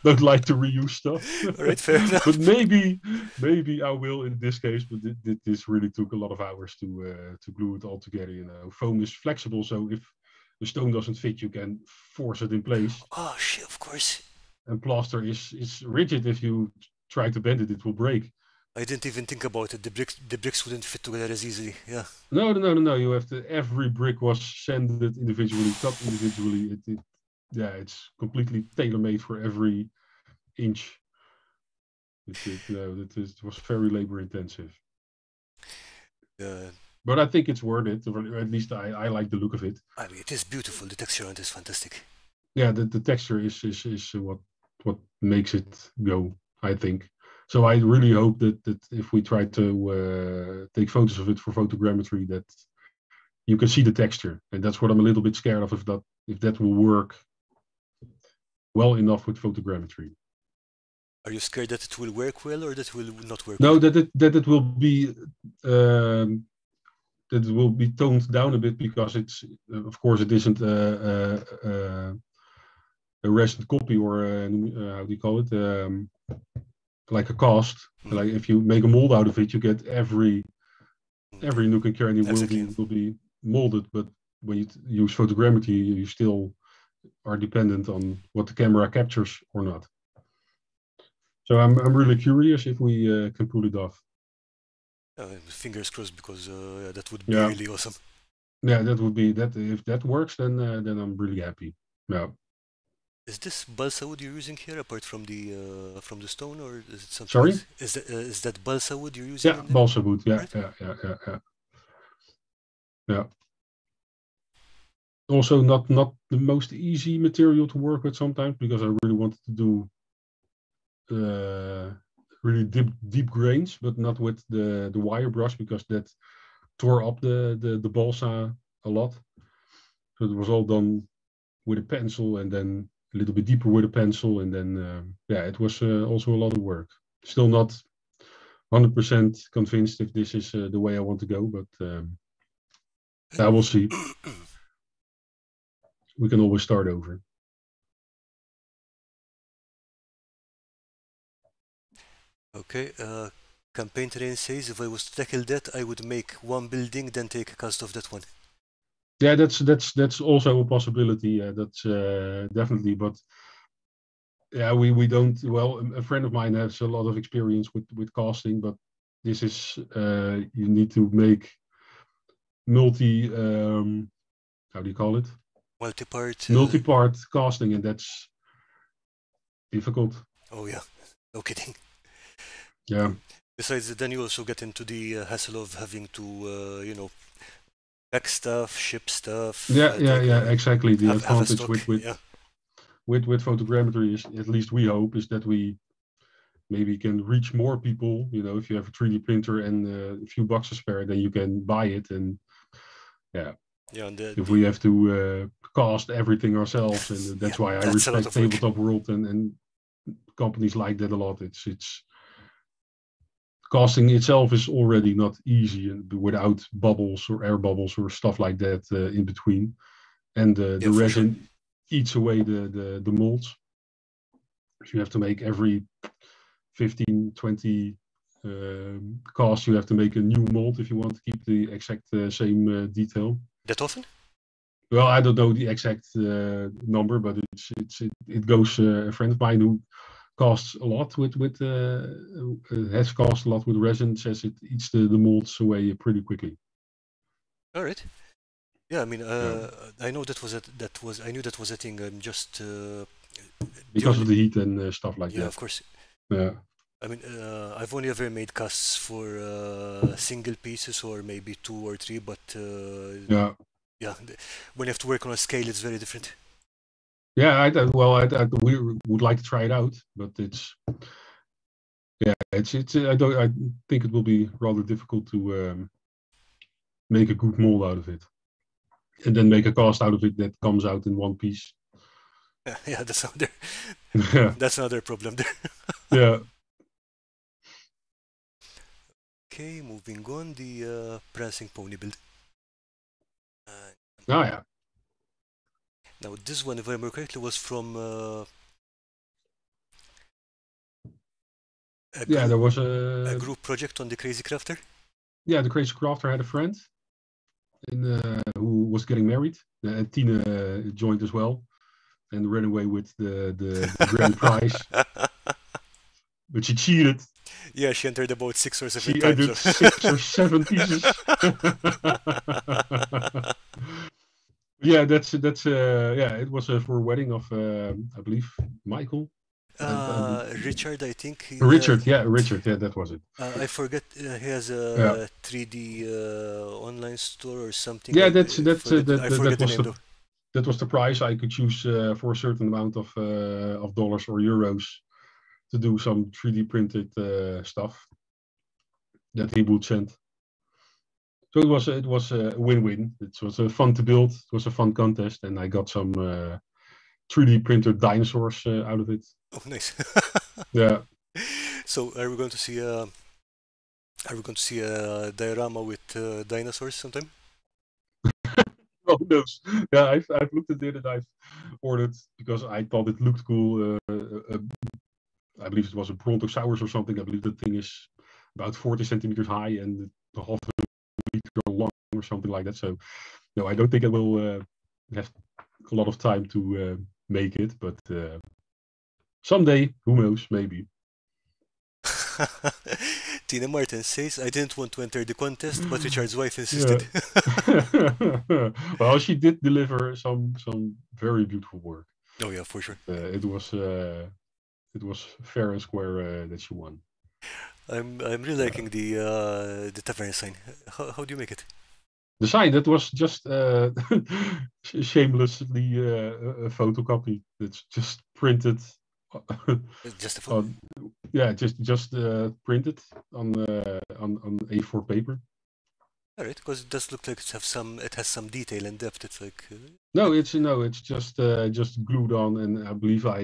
don't like to reuse stuff. All right, fair enough. But maybe I will in this case. But this really took a lot of hours to glue it all together. Foam is flexible, so if the stone doesn't fit, you can force it in place. Oh shit! Of course. And plaster is rigid. If you try to bend it, it will break. I didn't even think about it. The bricks wouldn't fit together as easily. Yeah. No. You have to. Every brick was sanded individually, cut individually. It's completely tailor-made for every inch. It was very labor intensive. But I think it's worth it, or at least I like the look of it. I mean, it is beautiful. The texture on it is fantastic. Yeah, the texture is what makes it go, I think. So I really hope that if we try to take photos of it for photogrammetry, that you can see the texture, and that's what I'm a little bit scared of, if that will work well enough with photogrammetry. Are you scared that it will work well or that it will not work No, well? that it will be toned down a bit, because it's of course it isn't a resin copy, or how do you call it, like a cast. Like if you make a mold out of it, you get every nook and cranny will be molded. But when you use photogrammetry, you still are dependent on what the camera captures or not. So I'm really curious if we can pull it off. Fingers crossed, because that would be really awesome. Yeah, that would be that. If that works, then I'm really happy. Yeah. Is this balsa wood you're using here, apart from the stone, or is it something? Sorry? Else? Is that balsa wood you're using? Yeah, balsa wood. Yeah, right? Yeah. Also, not the most easy material to work with sometimes, because I really wanted to do really deep grains, but not with the wire brush, because that tore up the balsa a lot. So it was all done with a pencil, and then a little bit deeper with a pencil, and then it was also a lot of work. Still not 100% convinced if this is the way I want to go, but I will see. We can always start over. Okay. Campaign Terrain says, if I was to tackle that, I would make one building, then take a cast of that one. Yeah, that's also a possibility. That's definitely, but yeah, we don't. Well, a friend of mine has a lot of experience with casting, but this is you need to make how do you call it? Multi-part casting, and that's difficult. Oh yeah, no kidding. Yeah. Besides, then you also get into the hassle of having to, pack stuff, ship stuff. Yeah, exactly. The advantage with photogrammetry is, at least we hope, is that we maybe can reach more people. If you have a 3D printer and a few bucks to spare, then you can buy it, and yeah. Yeah, and if we have to cast everything ourselves, and that's why I respect Tabletop World and companies like that a lot. It's casting itself is already not easy, and without bubbles or air bubbles or stuff like that in between, and the resin eats away the molds. So you have to make every 15-20 casts, you have to make a new mold if you want to keep the exact same detail. That often? Well, I don't know the exact number, but it goes. A friend of mine who casts a lot has cast a lot with resin, says it eats the molds away pretty quickly. All right. Yeah, I mean, I know I knew that was a thing. Just because of the heat and stuff like that. Yeah, of course. Yeah. I mean, I've only ever made casts for single pieces, or maybe 2 or 3, but yeah, when you have to work on a scale, it's very different. Yeah, we would like to try it out, but it's I think it will be rather difficult to make a good mold out of it, and then make a cast out of it that comes out in one piece. Yeah, that's another problem there. Yeah. Okay, moving on, the Prancing Pony build. Oh yeah. Now this one, if I remember correctly, was from there was a group project on the Crazy Crafter. Yeah, the Crazy Crafter had a friend who was getting married, and Tina joined as well, and ran away with the grand prize. But she cheated. Yeah, she entered about 6 or 7 She times. entered 6 or 7 pieces. Yeah, that's yeah. It was for a wedding of I believe Michael. Richard, I think. Richard. Yeah, Richard. Yeah, that was it. I forget. He has Yeah, a 3D online store or something. yeah. That's I forget that the was name though. that was the price I could choose for a certain amount of dollars or euros to do some 3D printed stuff that he would send. So it was a win-win. It was fun to build. It was a fun contest, and I got some 3D printed dinosaurs out of it. Oh, nice. Yeah. So, are we going to see a diorama with dinosaurs sometime? Oh no. Yeah, I've looked at it and I've ordered because I thought it looked cool. I believe it was a Brontosaurus or something. I believe the thing is about 40 centimeters high and half a meter long or something like that. So no, I don't think I will have a lot of time to make it, but someday, who knows, maybe. Tina Martin says, I didn't want to enter the contest, but Richard's wife Yeah. insisted. Well, she did deliver some very beautiful work. Oh yeah, for sure. It was fair and square that she won. I'm really liking the tavern sign. How do you make it? The sign that was just shamelessly a photocopy. It's just printed. Just a photo. Yeah, just printed on A4 paper. All right, because it does look like it has some detail and depth. It's like No, it's just glued on, and I believe I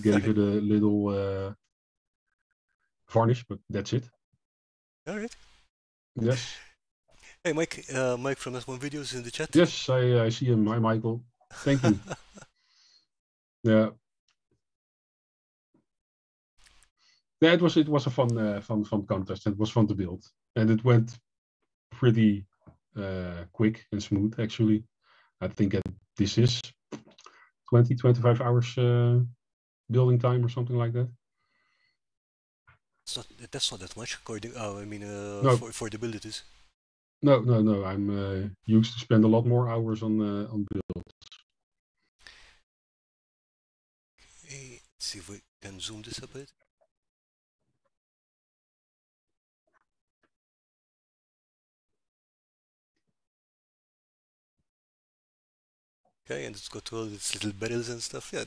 gave it a little varnish, but that's it. all right. Yes. Hey, Mike, Mike from S1 Videos in the chat. Yes, I see him. Hi, Michael. Thank you. Yeah. Yeah, it was a fun contest. And it was fun to build, and it went pretty quick and smooth. Actually, I think this is 20-25 hours building time or something like that. That's not that much, according. Oh, I mean, No. for the build it is. No. I'm used to spend a lot more hours on builds. Okay, let's see if we can zoom this a bit. Okay, and it's got all its little barrels and stuff. Yeah.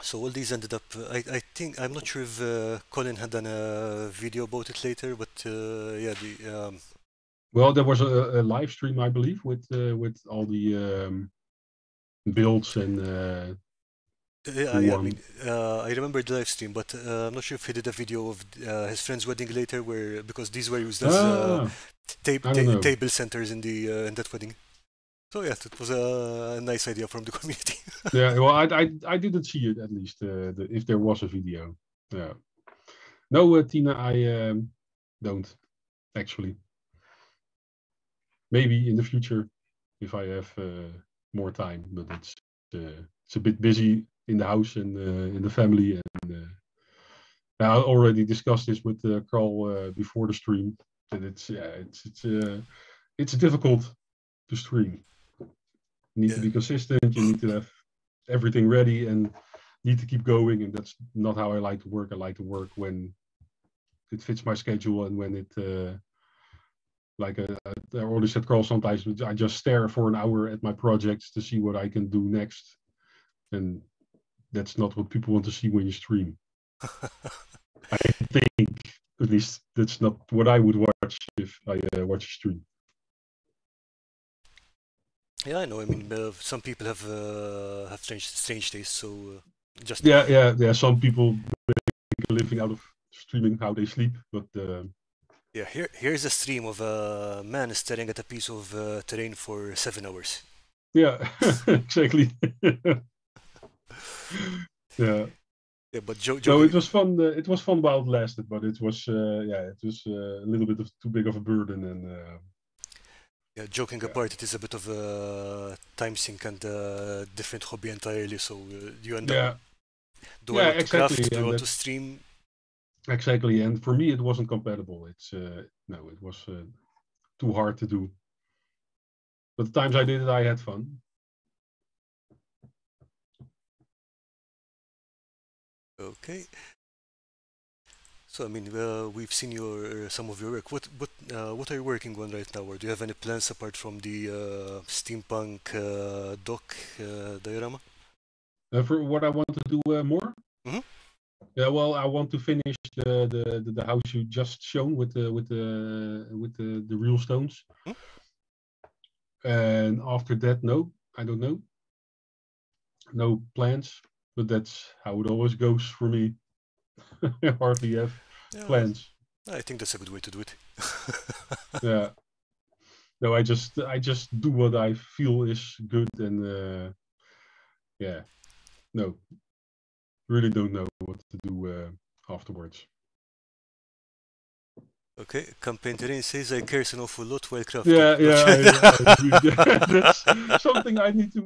So all these ended up. I think I'm not sure if Colin had done a video about it later, but yeah, Well, there was a live stream, I believe, with all the builds and. I mean, I remember the live stream, but I'm not sure if he did a video of his friend's wedding later, because these were used as table centers in that wedding. So yeah, that was a nice idea from the community. Yeah, well, I didn't see it, at least if there was a video. Yeah. No, Tina, I don't actually. Maybe in the future if I have more time, but it's a bit busy in the house and in the family. And I already discussed this with Carl before the stream, that it's difficult to stream. You need to be consistent. You need to have everything ready and need to keep going. And that's not how I like to work. I like to work when it fits my schedule and when it. Like I already said, Carl, sometimes I just stare for an hour at my projects to see what I can do next. And that's not what people want to see when you stream. I think, at least, that's not what I would watch if I watch a stream. Yeah, I know. I mean, some people have strange tastes, so just yeah. Some people make a living out of streaming how they sleep, but yeah. Here's a stream of a man staring at a piece of terrain for 7 hours. Yeah, exactly. Yeah. Yeah, but no, it was fun. It was fun while it lasted, but it was it was a little bit too big of a burden. And yeah, joking apart, it is a bit of a time sink and different hobby entirely. So you end up. Do I want to craft? Do I want to stream? Exactly, and for me it wasn't compatible. It's no, it was too hard to do. But the times I did it, I had fun. Okay. So I mean, we've seen your some of your work. What are you working on right now, or do you have any plans apart from the steampunk dock diorama? For what I want to do more, Mhm. yeah, well, I want to finish the house you just shown with the real stones, Hmm? and after that, no, I don't know, no plans. But that's how it always goes for me. I hardly have Yeah, plans. I think that's a good way to do it. Yeah. No, I just do what I feel is good, and yeah, no, really don't know what to do afterwards. Okay, Campaign Terrain says I curse an awful lot while crafting. Yeah, Not yeah, sure. I agree. That's something I need to.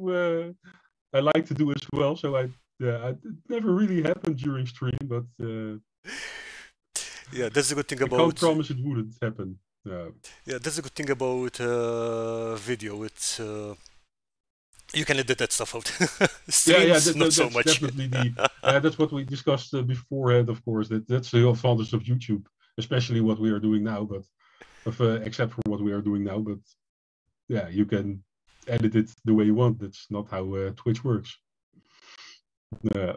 I like to do as well. So it never really happened during stream, but Yeah, that's the good thing I can't about promise it wouldn't happen. yeah, that's the good thing about video. It's you can edit that stuff out. Yeah, Streams, no, not so that's much. definitely the. That's what we discussed beforehand. Of course, that's the advantage of YouTube, especially what we are doing now. But except for what we are doing now, but yeah, you can edit it the way you want. That's not how Twitch works. Uh,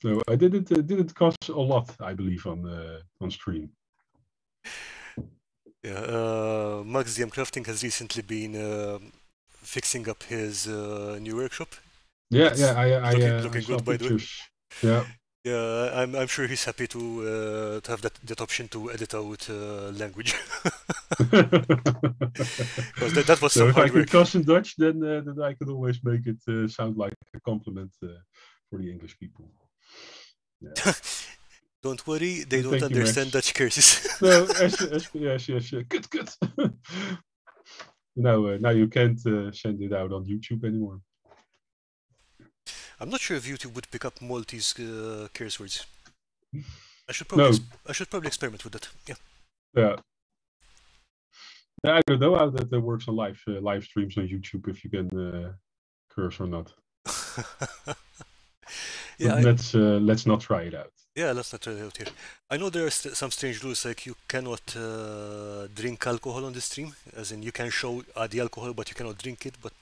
so I didn't cost a lot, I believe, on stream. Yeah, Max DM Crafting has recently been fixing up his new workshop. Yeah, It's I looking saw good, by the way. pictures. Yeah. Yeah, I'm sure he's happy to have that option to edit out language because that was So some if I hard can work. cuss in Dutch, then I can always make it sound like a compliment for the English people. Yeah. Don't worry, they don't Thank you, understand Max. Dutch curses. No, yes. Good. Now you can't send it out on YouTube anymore. I'm not sure if YouTube would pick up Maltese curse words. No, I should probably experiment with that. Yeah. yeah. I don't know how that works on live streams on YouTube if you can curse or not. But Yeah, let's not try it out. yeah, let's not try it out here. I know there are some strange rules, like you cannot drink alcohol on the stream, as in you can show the alcohol, but you cannot drink it. But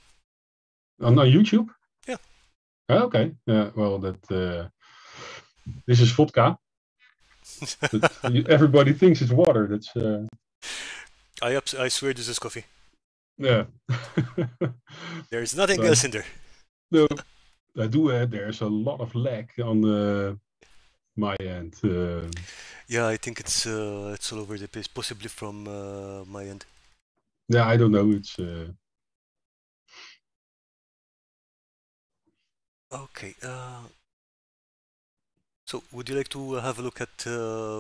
On YouTube? yeah. Okay. Yeah. Well, this is vodka. But everybody thinks it's water. That's I swear this is coffee. yeah. There's nothing So else in there. no, I do. There's a lot of lag on my end. Yeah, I think it's all over the place, possibly from my end. Yeah, I don't know. It's Okay. So would you like to have a look at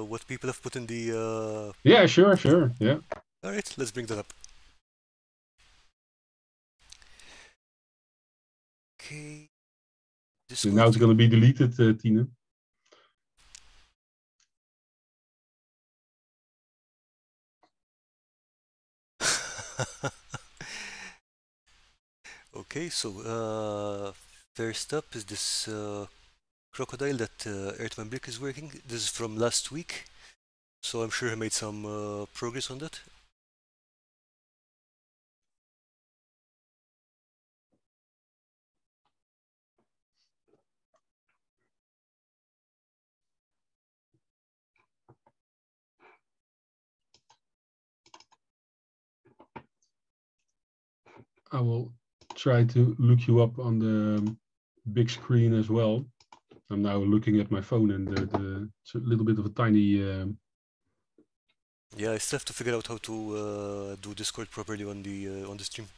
what people have put in the? yeah, sure. Yeah. All right, let's bring that up. Okay. So now it's going to be deleted, Tina. Okay, so first up is this crocodile that Earthman Brick is working. This is from last week, so I'm sure he made some progress on that. I will try to look you up on the big screen as well. I'm now looking at my phone, and it's a little bit of a tiny. Yeah, I still have to figure out how to do Discord properly on the stream.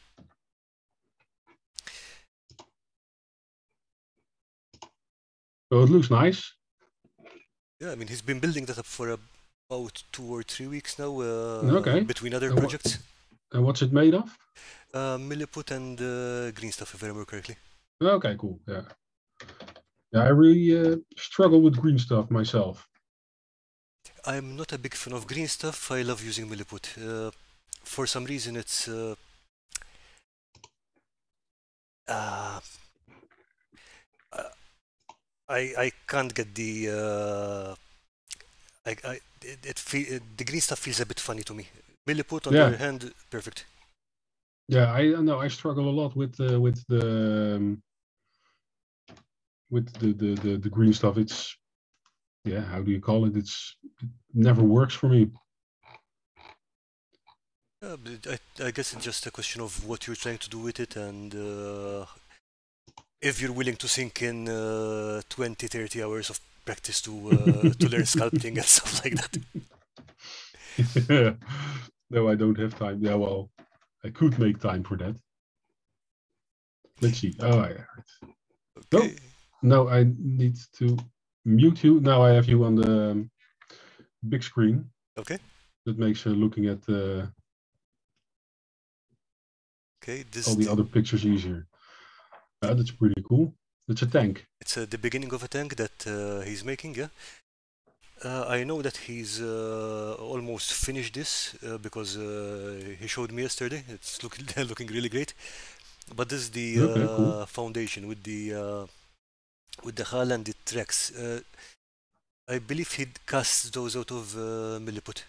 Oh, it looks nice. Yeah, I mean he's been building that up for about 2 or 3 weeks now, Okay. between other projects. And what's it made of? Milliput and green stuff, if I remember correctly. Okay, cool. Yeah. Yeah, I really struggle with green stuff myself. I'm not a big fan of green stuff. I love using Milliput. For some reason, it's uh, I can't get the green stuff feels a bit funny to me. Milliput, on the other Yeah, hand, perfect. yeah. I know I struggle a lot with the green stuff. It's yeah. How do you call it? It never works for me. But I guess it's just a question of what you're trying to do with it and if you're willing to sink in 20, 30 hours of practice to learn sculpting and stuff like that. No, I don't have time. Yeah, well, I could make time for that. Let's see. Oh, yeah. Okay. Oh, no, I need to mute you. Now I have you on the big screen. Okay. That makes looking at Okay. all the other pictures easier. That's pretty cool. It's a tank. It's the beginning of a tank that he's making. Yeah. I know that he's almost finished this because he showed me yesterday. It's looking looking really great. But this is the Okay, cool. foundation with the hull and the tracks. I believe he casts those out of Milliput.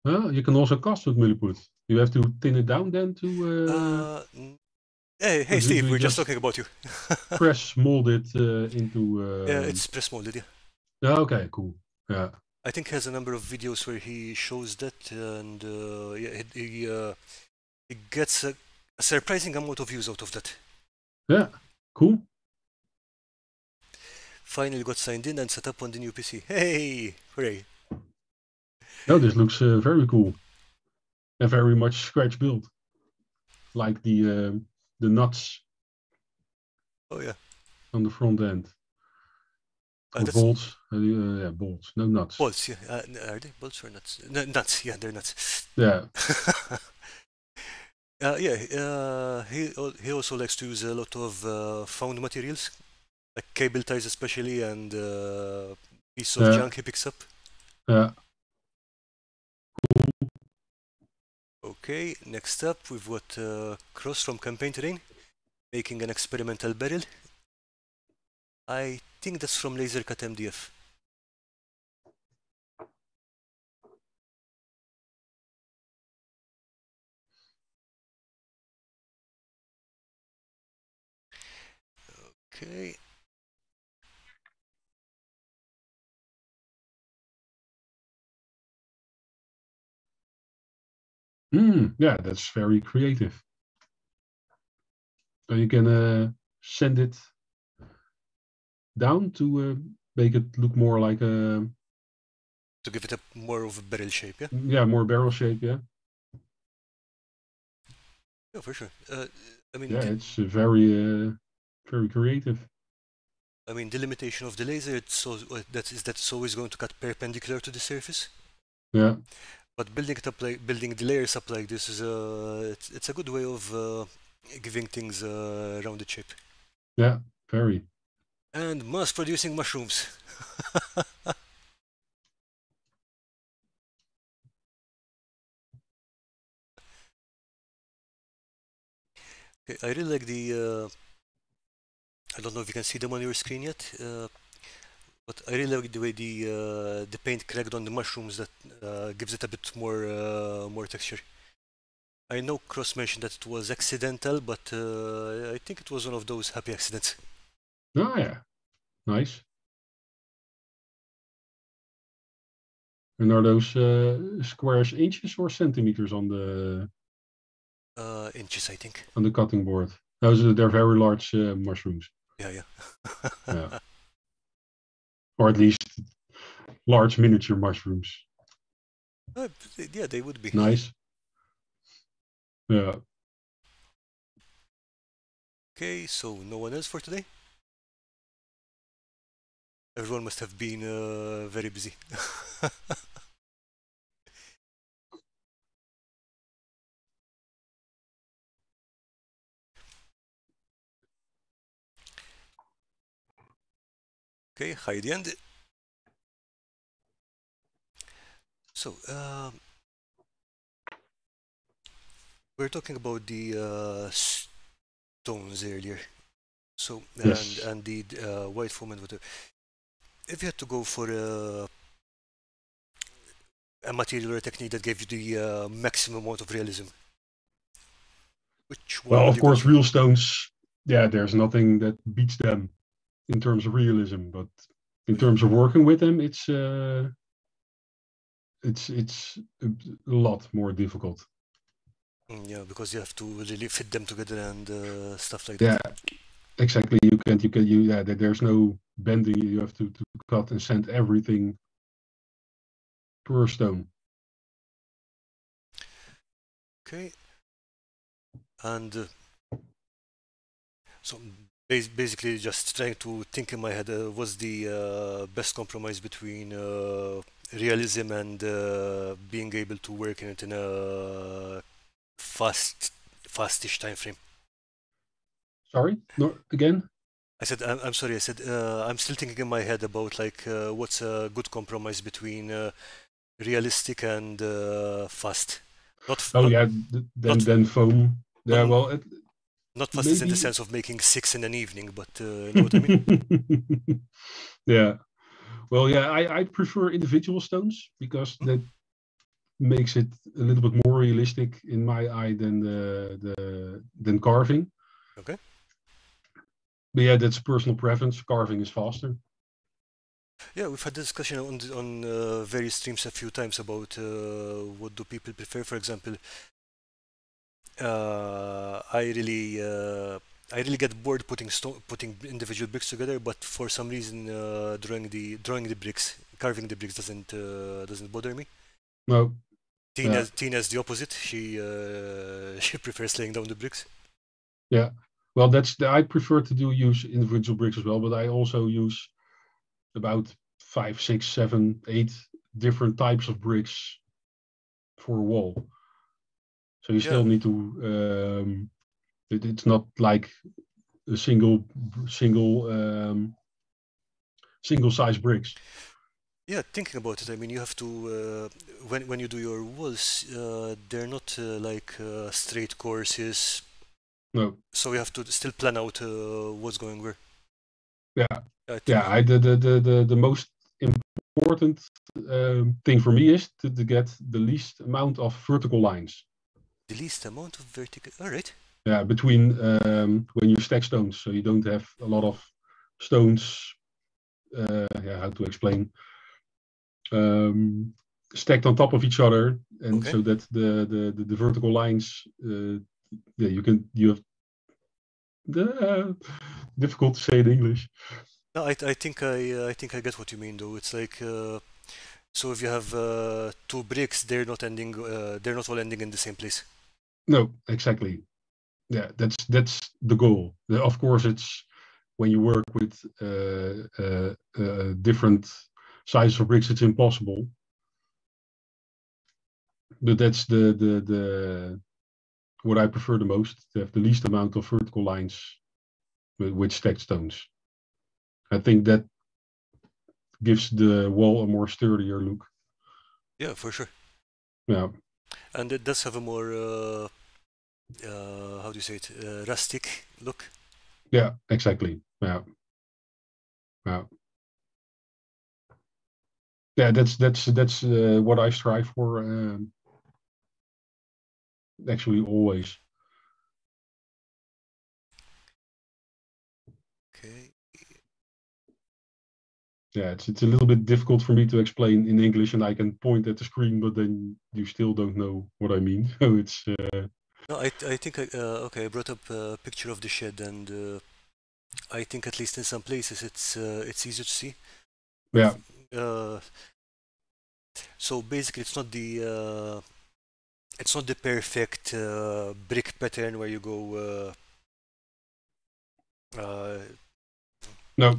You can also cast with milliput. You have to thin it down then to. Hey, Or do Steve, you we're just just talking about you. press mold it into? It's press molded, yeah. Okay, cool. Yeah. I think he has a number of videos where he shows that, and yeah, he gets a surprising amount of views out of that. Yeah. Cool. Finally got signed in and set up on the new PC. Hey, hooray! No, this looks very cool and very much scratch built, like the nuts Oh yeah, on the front end or that's bolts. Yeah, bolts, no nuts. bolts. Yeah, are they bolts or nuts? No, nuts. Yeah, they're nuts. Yeah. Yeah, he also likes to use a lot of found materials, like cable ties especially, and piece of Yeah. junk he picks up. Yeah. Okay, next up we've got Cross from Campaign Terrain making an experimental barrel. I think that's from Lasercut MDF. Okay. Yeah, that's very creative. So you can send it down to make it look more like a To give it a more of a barrel shape, yeah? yeah, more barrel shape. Yeah. Yeah, for sure. I mean, Yeah, the, it's very creative. I mean, the limitation of the laser that it's always going to cut perpendicular to the surface. Yeah. But building the layers up like this is it's a good way of giving things a rounded shape. Yeah, very. And mass producing mushrooms. Okay, I really like the. I don't know if you can see them on your screen yet, but I really like the way the paint cracked on the mushrooms that gives it a bit more texture. I know Cross mentioned that it was accidental, but I think it was one of those happy accidents. Oh yeah, nice. And are those squares inches or centimeters Inches, I think. on the cutting board? They're very large mushrooms. Yeah, Yeah, yeah. or at least large miniature mushrooms. Uh, yeah, they would be. Nice. Yeah. Okay, so no one else for today? Everyone must have been very busy. Okay, hi the end. So, we're talking about the stones earlier. So, Yes. and the white foam and whatever. If you had to go for a material or a technique that gave you the maximum amount of realism, which one Well, would of you go course, for? real stones. Yeah, there's nothing that beats them in terms of realism, but in Mhm. terms of working with them, it's a lot more difficult. Yeah, because you have to really fit them together and stuff like that. Yeah, exactly. You yeah. There's no bending. You have to cut and sand everything per stone. Okay, and so basically just trying to think in my head, was the best compromise between realism and being able to work in it in a fastish time frame. Sorry, no, again. I said, I'm sorry. I said, I'm still thinking in my head about like what's a good compromise between realistic and fast. Not f- Oh not yeah, not f- then foam. not Yeah, well, not fast is in the maybe. sense of making six in an evening, but you know what I mean. Yeah. Well, yeah, I prefer individual stones because Hmm? that makes it a little bit more realistic in my eye than than carving. Okay. But yeah, that's personal preference. Carving is faster. Yeah, we've had this discussion on various streams a few times about what do people prefer. For example, I really get bored putting individual bricks together, but for some reason, drawing the bricks, carving the bricks doesn't bother me. No, yeah, Tina's the opposite. She she prefers laying down the bricks. yeah. Well, I prefer to use individual bricks as well, but I also use about five, six, seven, eight different types of bricks for a wall. So you Yeah, still need to. It's not like a single size bricks. yeah. Thinking about it, I mean, you have to when you do your walls, they're not like straight courses, No, so you have to still plan out what's going where. yeah, I yeah. think The most important thing for me is to get the least amount of vertical lines. the least amount of vertical. All right. Yeah, between when you stack stones, so you don't have a lot of stones. Yeah, how to explain? Um, Stacked on top of each other, and Okay. so that the vertical lines. Yeah, you have difficult to say in English. No, I think I get what you mean though. It's like so if you have two bricks, they're not all ending in the same place. No, exactly. Yeah, that's the goal. Of course, it's when you work with different sizes of bricks, it's impossible. But that's the what I prefer the most, to have the least amount of vertical lines with stacked stones. I think that gives the wall a more sturdier look. Yeah, for sure. Yeah, And it does have a more how do you say it, rustic look. yeah, exactly. Yeah, yeah, yeah. That's what I strive for. Actually, always. Okay. Yeah, it's a little bit difficult for me to explain in English, and I can point at the screen, but then you still don't know what I mean. So it's No, I think okay. I brought up a picture of the shed, and I think at least in some places it's easier to see. But yeah, uh, so basically, it's not the perfect brick pattern where you go. Uh, no,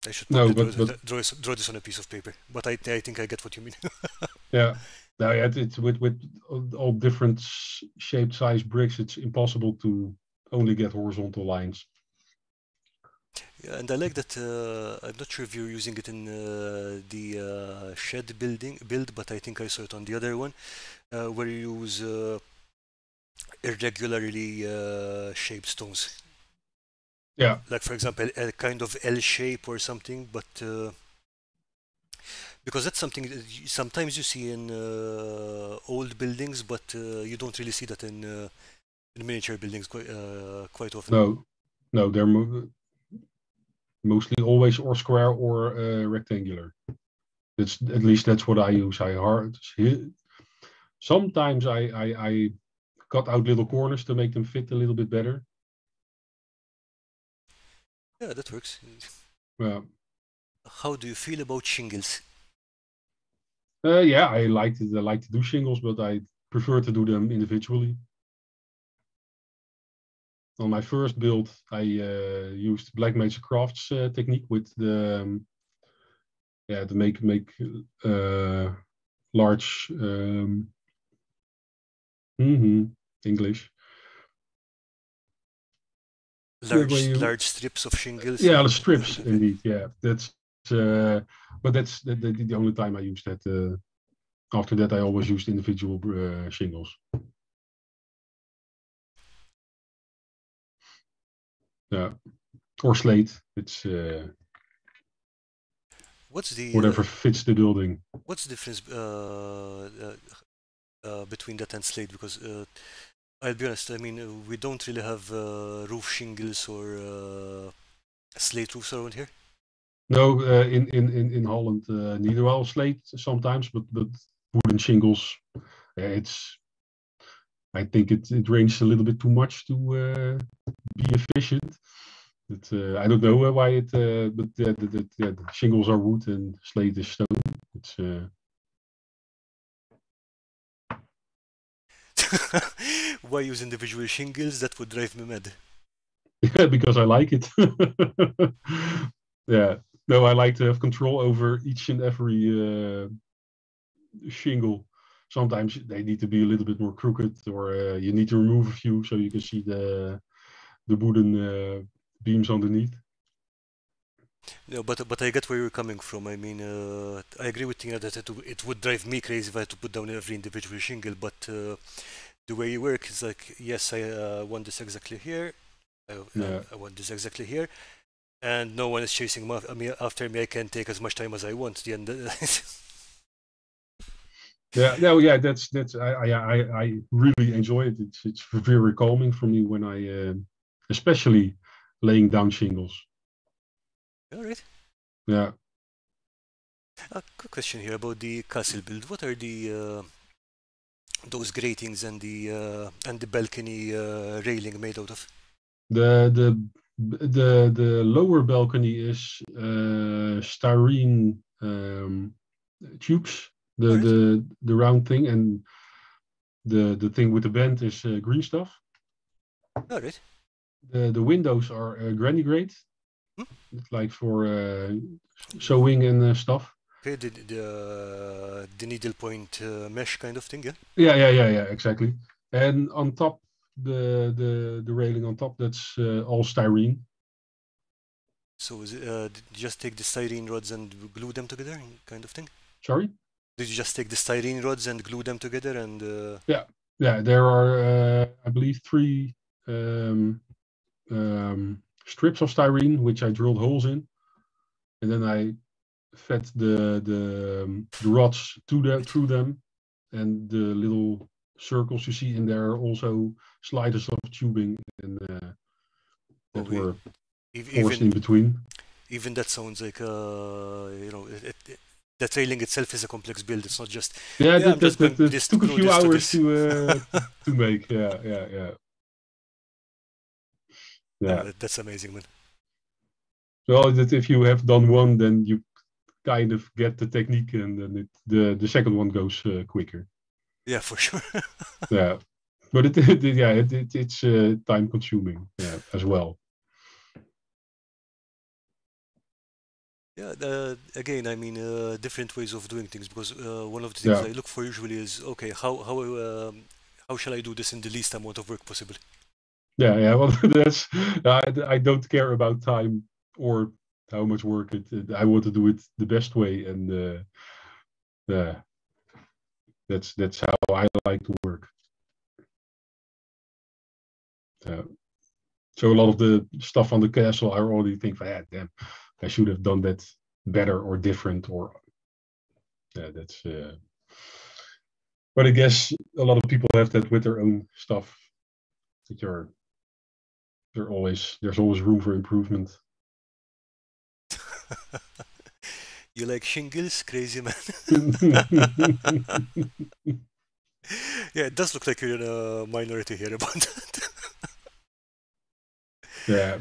I should no, probably but draw this on a piece of paper, but I think I get what you mean. yeah, no, yeah, it's with all different shaped size bricks, it's impossible to only get horizontal lines. Yeah, and I like that. I'm not sure if you're using it in the shed build, but I think I saw it on the other one, where you use irregularly shaped stones. Yeah. Like for example, a kind of L shape or something, but because that's something that sometimes you see in old buildings, but you don't really see that in miniature buildings quite often. No, no, they're mostly always or square or rectangular. That's at least that's what I use. Sometimes I cut out little corners to make them fit a little bit better. Yeah, that works. Uh, How do you feel about shingles? yeah, I like to do shingles, but I prefer to do them individually. On my first build, I used Blackmagic Crafts technique with the to make large English. Where you, Large strips of shingles. yeah, the strips Okay. indeed. Yeah, that's but that's the only time I used that. After that, I always used individual shingles. Yeah, or slate. It's What's whatever fits the building. what's the difference between that and slate? Because I'll be honest, I mean, we don't really have roof shingles or slate roofs around here. No, in Holland, neither. Well, slate sometimes, but wooden shingles. It's I think it ranges a little bit too much to be efficient. I don't know why but the shingles are wood and slate is stone. It's Why use individual shingles? That would drive me mad. yeah, because I like it. Yeah, no, I like to have control over each and every shingle. Sometimes they need to be a little bit more crooked, or you need to remove a few so you can see the wooden beams underneath. No, but I get where you're coming from. I mean, I agree with Tina that it would drive me crazy if I had to put down every individual shingle. But the way you work is like, yes, I want this exactly here. Yeah, I want this exactly here, and no one is chasing me after me. I can take as much time as I want. The end. yeah, no, yeah. That's I really enjoy it. It's very calming for me when especially laying down shingles. All right. Yeah. A quick question here about the castle build. What are the those gratings and the balcony railing made out of? The the lower balcony is styrene tubes, All right. the round thing, and the thing with the bend is green stuff. All right. The windows are granny grade, Hmm? like for sewing and stuff. Okay. The needlepoint mesh kind of thing. Yeah. Yeah, exactly. And on top, the railing on top, that's all styrene. So is it, did you just take the styrene rods and glue them together, kind of thing? Sorry. Did you just take the styrene rods and glue them together and? Yeah, yeah. There are, I believe, three um, strips of styrene which I drilled holes in, and then I fed the rods to them through them, and the little circles you see in there are also sliders of tubing and Oh, that were forced even in between. even that sounds like that railing itself is a complex build. It's not just Yeah, yeah, I'm just going that this to took a glue few this to hours this. to make. Yeah. Yeah. That's amazing, man. Well, that if you have done one, then you kind of get the technique, and then the second one goes quicker. Yeah, for sure. Yeah, but it's time consuming. Yeah, as well. Yeah, again, I mean, different ways of doing things because one of the things Yeah, I look for usually is okay, how shall I do this in the least amount of work possible? yeah. Well, that's I don't care about time or how much work I want to do it the best way, and that's how I like to work. So a lot of the stuff on the castle, I already think, damn, I should have done that better or different, or that's. But I guess a lot of people have that with their own stuff. That there's always room for improvement. You like shingles, crazy man? Yeah, it does look like you're in a minority here about that. Yeah.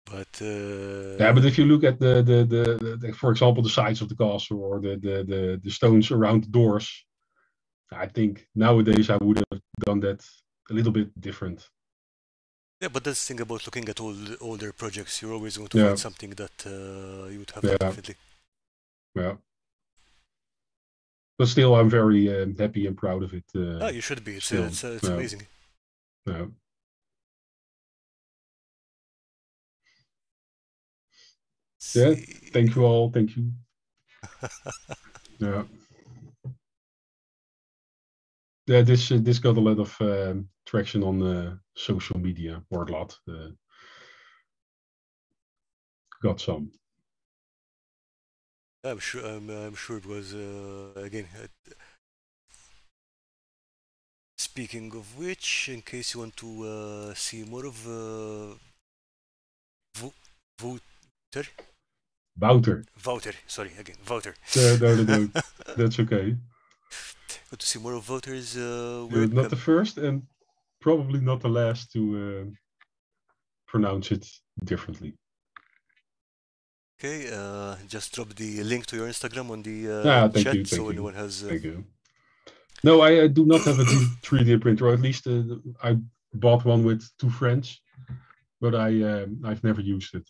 But but if you look at the for example, the sides of the castle or the stones around the doors, I think nowadays I would have done that a little bit different. yeah, but that's the thing about looking at older projects. You're always going to find something that you would have done differently. Yeah. But still, I'm very happy and proud of it. You should be. It's amazing. Yeah. Yeah, thank you all. Thank you. Yeah. Yeah, this got a lot of traction on social media, or a lot. Got some. I'm sure it was again. Speaking of which, in case you want to see more of Wouter, sorry again, Wouter. No, that's okay. Want to see more of Wouter's work? Not the first and probably not the last to pronounce it differently. Okay, just drop the link to your Instagram on the chat so anyone has. Thank you. No, I do not have a 3D printer, or at least I bought one with 2 friends, but I've never used it.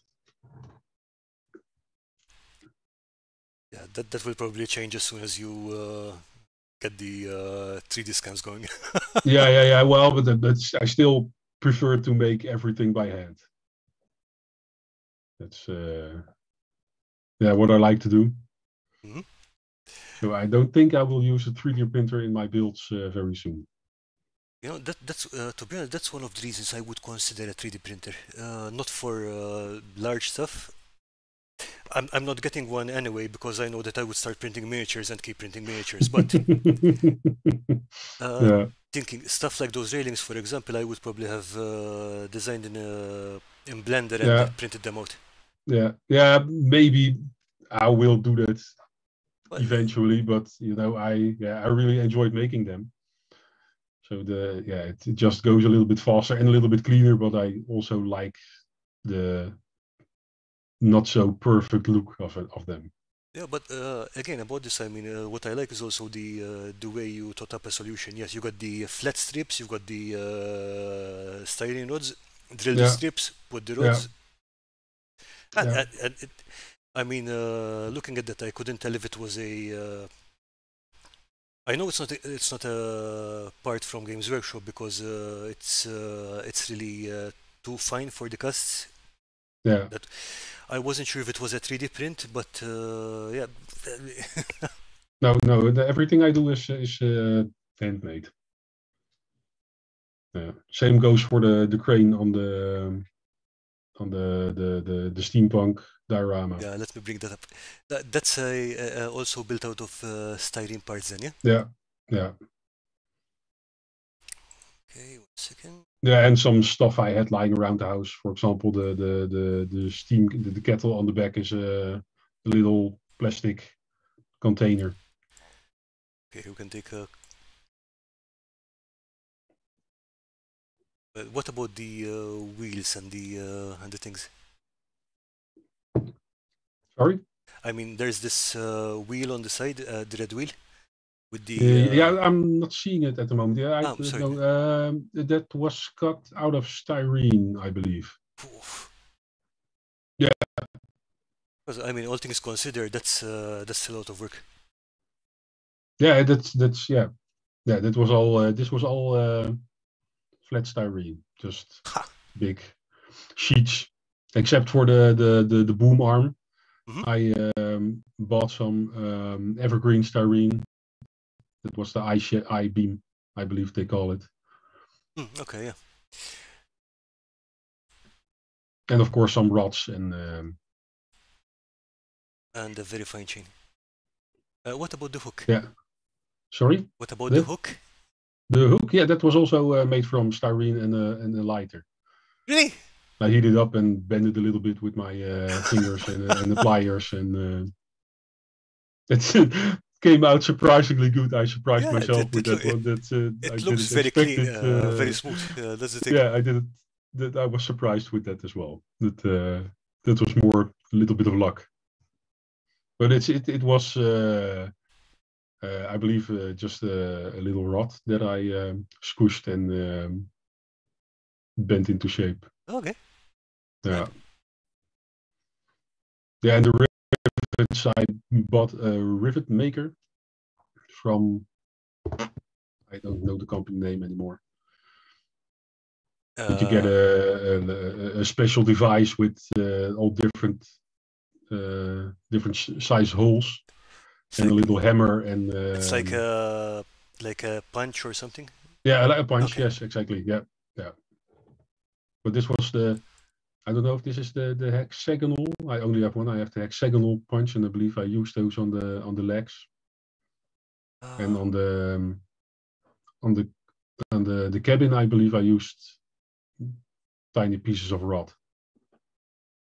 Yeah, that will probably change as soon as you get the 3D scans going. yeah. Well, but I still prefer to make everything by hand. That's what I like to do. Mm-hmm. So I don't think I will use a 3D printer in my builds very soon. You know, that's to be honest, that's one of the reasons I would consider a 3D printer. Not for large stuff. I'm not getting one anyway because I know that I would start printing miniatures and keep printing miniatures. But thinking stuff like those railings, for example, I would probably have designed in Blender and then printed them out. Yeah, maybe I will do that eventually, but you know, I really enjoyed making them. So it just goes a little bit faster and a little bit cleaner, but I also like the not so perfect look of them. Yeah, but again, about this, I mean, what I like is also the way you thought up a solution. Yes, you got the flat strips, you've got the styrene rods, drill the strips, put the rods. And I mean, looking at that, I couldn't tell if it was a. I know it's not a part from Games Workshop because it's really too fine for the casts. Yeah. That I wasn't sure if it was a 3D print, but yeah. No. Everything I do is handmade. Yeah. Same goes for the crane on the steampunk diorama. Yeah, let me bring that up. That's also built out of styrene parts, then, yeah. Yeah. Okay, 1 second. Yeah, and some stuff I had lying around the house. For example, the steam, the kettle on the back is a little plastic container. Okay, you can take a. What about the wheels and the things? Sorry? I mean, there's this wheel on the side, the red wheel, with the. Yeah, I'm not seeing it at the moment. Yeah, I'm sorry. No, that was cut out of styrene, I believe. Oof. Yeah. Because I mean, all things considered, that's a lot of work. Yeah, that's yeah. That was all. This was all flat styrene, just big sheets. except for the boom arm. Mhm. I bought some evergreen styrene. That was the I-beam, I believe they call it. Okay, yeah. And of course some rods and And a very fine chain. What about the hook? yeah. Sorry? What about the hook? The hook, yeah, that was also made from styrene and a lighter. Really? I heat it up and bend it a little bit with my fingers and the pliers, and it came out surprisingly good. I surprised Yeah, myself with that one. That I it looks didn't very expect clean, it. very smooth. That's the thing. Yeah, I didn't. That I was surprised with that as well. That was more a little bit of luck, but it was. I believe just a little rod that I squished and bent into shape. Okay. Yeah. Yeah, and the rivets, I bought a rivet maker from, I don't know the company name anymore. But you get a special device with all different size holes and a little hammer and. It's like a punch or something. Yeah, like a punch. Okay. Yes, exactly. Yeah, yeah. But this was I don't know if this is the hexagonal. I only have one. I have the hexagonal punch, and I believe I use those on the legs and on the cabin. I believe I used tiny pieces of rod.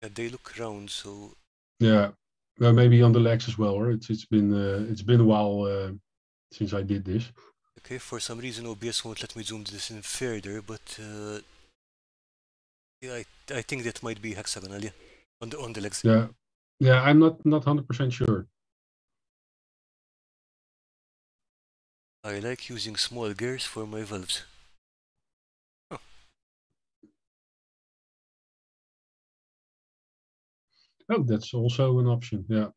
Yeah, they look round, so Yeah, well, maybe on the legs as well. Or it's been a while since I did this. okay. For some reason, OBS won't let me zoom this in further, but yeah, I think that might be hexagonal. Yeah, on the legs. Yeah, yeah. I'm not 100% sure. I like using small gears for my valves. Huh. Oh, that's also an option. Yeah,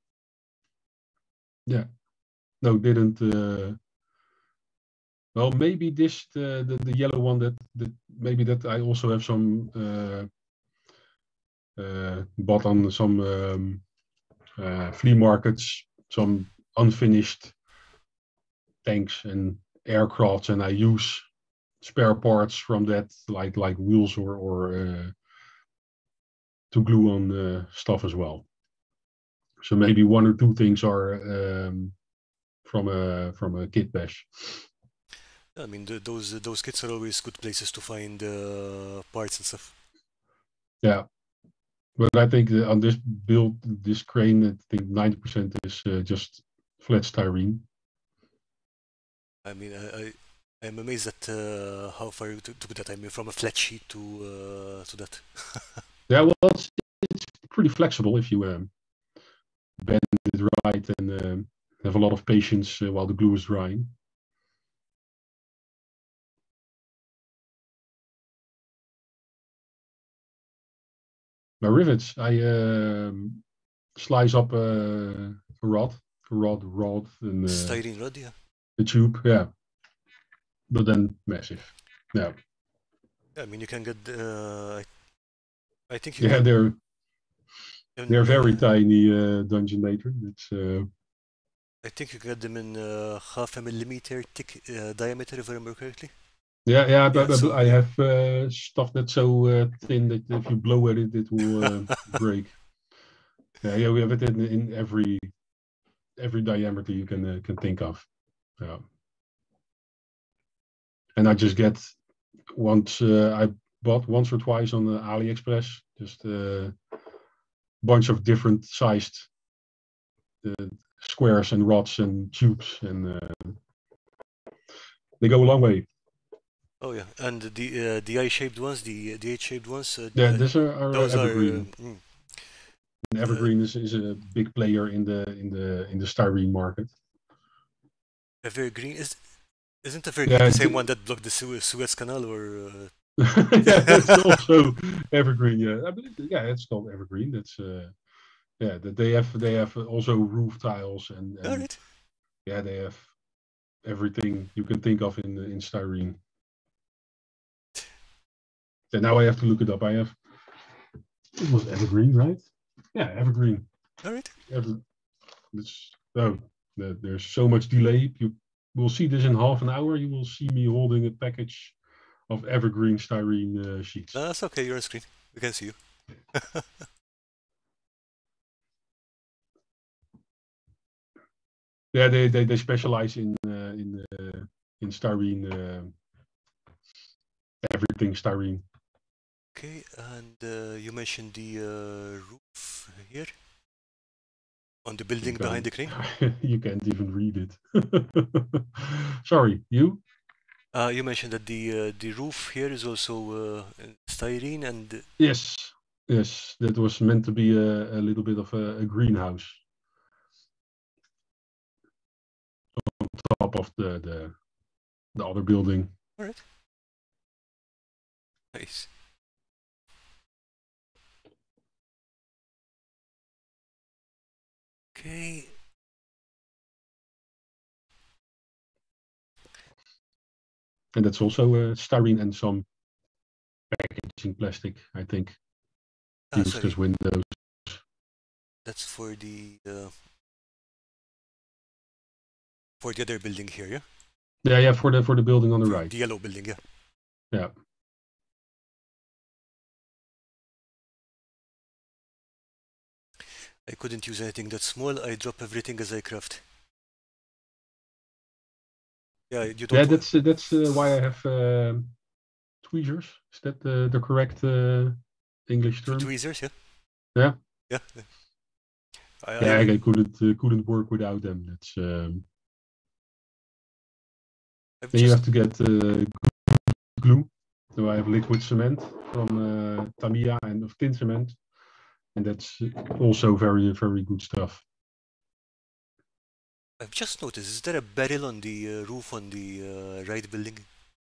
yeah. No, didn't. Well, maybe the yellow one that maybe that I also have some bought on some flea markets, some unfinished tanks and aircrafts, and I use spare parts from that, like wheels or to glue on stuff as well. So maybe one or two things are from a kit bash. I mean, those kits are always good places to find parts and stuff. Yeah, but I think on this build, this crane, I think 90% is just flat styrene. I mean, I'm amazed at how far you took that. I mean, from a flat sheet to that. Yeah, well, it's pretty flexible if you bend it right and have a lot of patience while the glue is drying. My rivets, I slice up a rod, and Styrene rod, yeah. the tube, yeah, but then massive. Yeah, I mean, you can get. I think you yeah, can. they're very tiny Dungeonator. It's I think you get them in half a millimeter thick diameter, if I remember correctly. yeah, Yeah, so I yeah. have stuff that's so thin that if you blow at it, it will break. Yeah, we have it in every diameter you can think of. Yeah. And I just get I bought once or twice on AliExpress, just a bunch of different sized squares and rods and tubes, and they go a long way. Oh yeah, and the eye-shaped ones, the H-shaped ones, Yeah, these are those are. evergreen. And evergreen is a big player in the styrene market. Evergreen isn't Evergreen Yeah, the same one that blocked the Suez Canal, or? yeah, that's also evergreen. Yeah, I believe. Yeah, it's called evergreen. That's yeah. That they have also roof tiles All and right. yeah, they have everything you can think of in styrene. And now I have to look it up. I have It was evergreen, right? Yeah, evergreen. All right. There's so much delay. You will see this in half an hour. You will see me holding a package of evergreen styrene sheets. No, that's okay. You're on screen. We can see you. Yeah, they specialize in styrene, everything styrene. Okay, and you mentioned the roof here on the building behind the crane. You can't even read it. Sorry, you? You mentioned that the roof here is also styrene and Yes, that was meant to be a little bit of a greenhouse on top of the other building. all right. Nice. Okay. And that's also styrene and some packaging plastic, I think, used as windows. That's for the other building here, yeah? Yeah, for the building on the right. The yellow building, yeah. Yeah. I couldn't use anything that small. I drop everything as I craft. Yeah, you don't. Yeah, that's why I have tweezers. Is that the correct English term? Tweezers, yeah. Yeah. Yeah. I couldn't work without them. That's. Then you have to get glue. So I have liquid cement from Tamiya and of Tin Cement, and that's also very good stuff. I've just noticed, is there a barrel on the roof on the right building?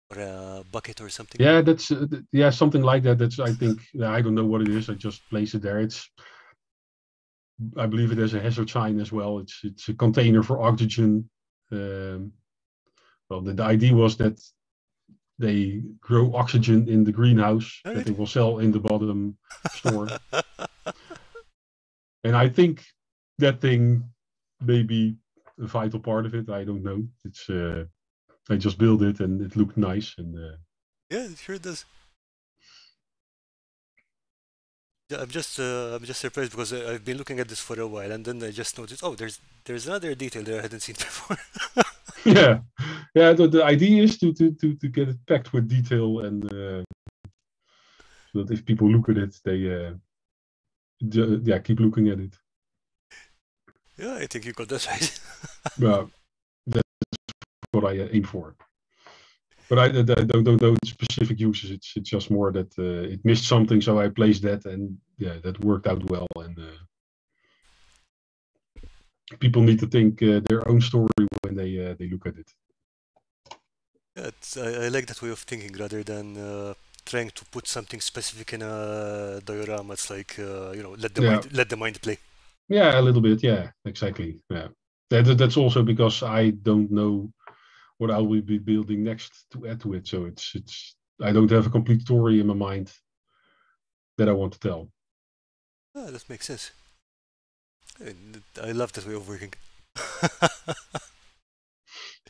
Or a bucket or something? Yeah, that's something like that. That's I think I don't know what it is. I just place it there. I believe it has a hazard sign as well. It's a container for oxygen. Well, the idea was that they grow oxygen in the greenhouse that they will sell in the bottom store. And I think that thing may be a vital part of it. I don't know. It's I just built it and it looked nice and yeah, it sure does. Yeah, I'm just surprised because I've been looking at this for a while and then I just noticed, oh, there's another detail there I hadn't seen before. yeah. The idea is to get it packed with detail and so that if people look at it, they keep looking at it. Yeah, I think you got that right. Well, that's what I aim for. But I don't know specific uses. It's just more that it missed something, so I placed that, and yeah, that worked out well. And people need to think their own story when they look at it. Yeah, I like that way of thinking rather than trying to put something specific in a diorama. It's like let the mind play. Yeah, a little bit. Yeah, exactly. Yeah, that's also because I don't know what I will be building next to add to it. So it's I don't have a complete story in my mind that I want to tell. Ah, that makes sense. I love that way of working.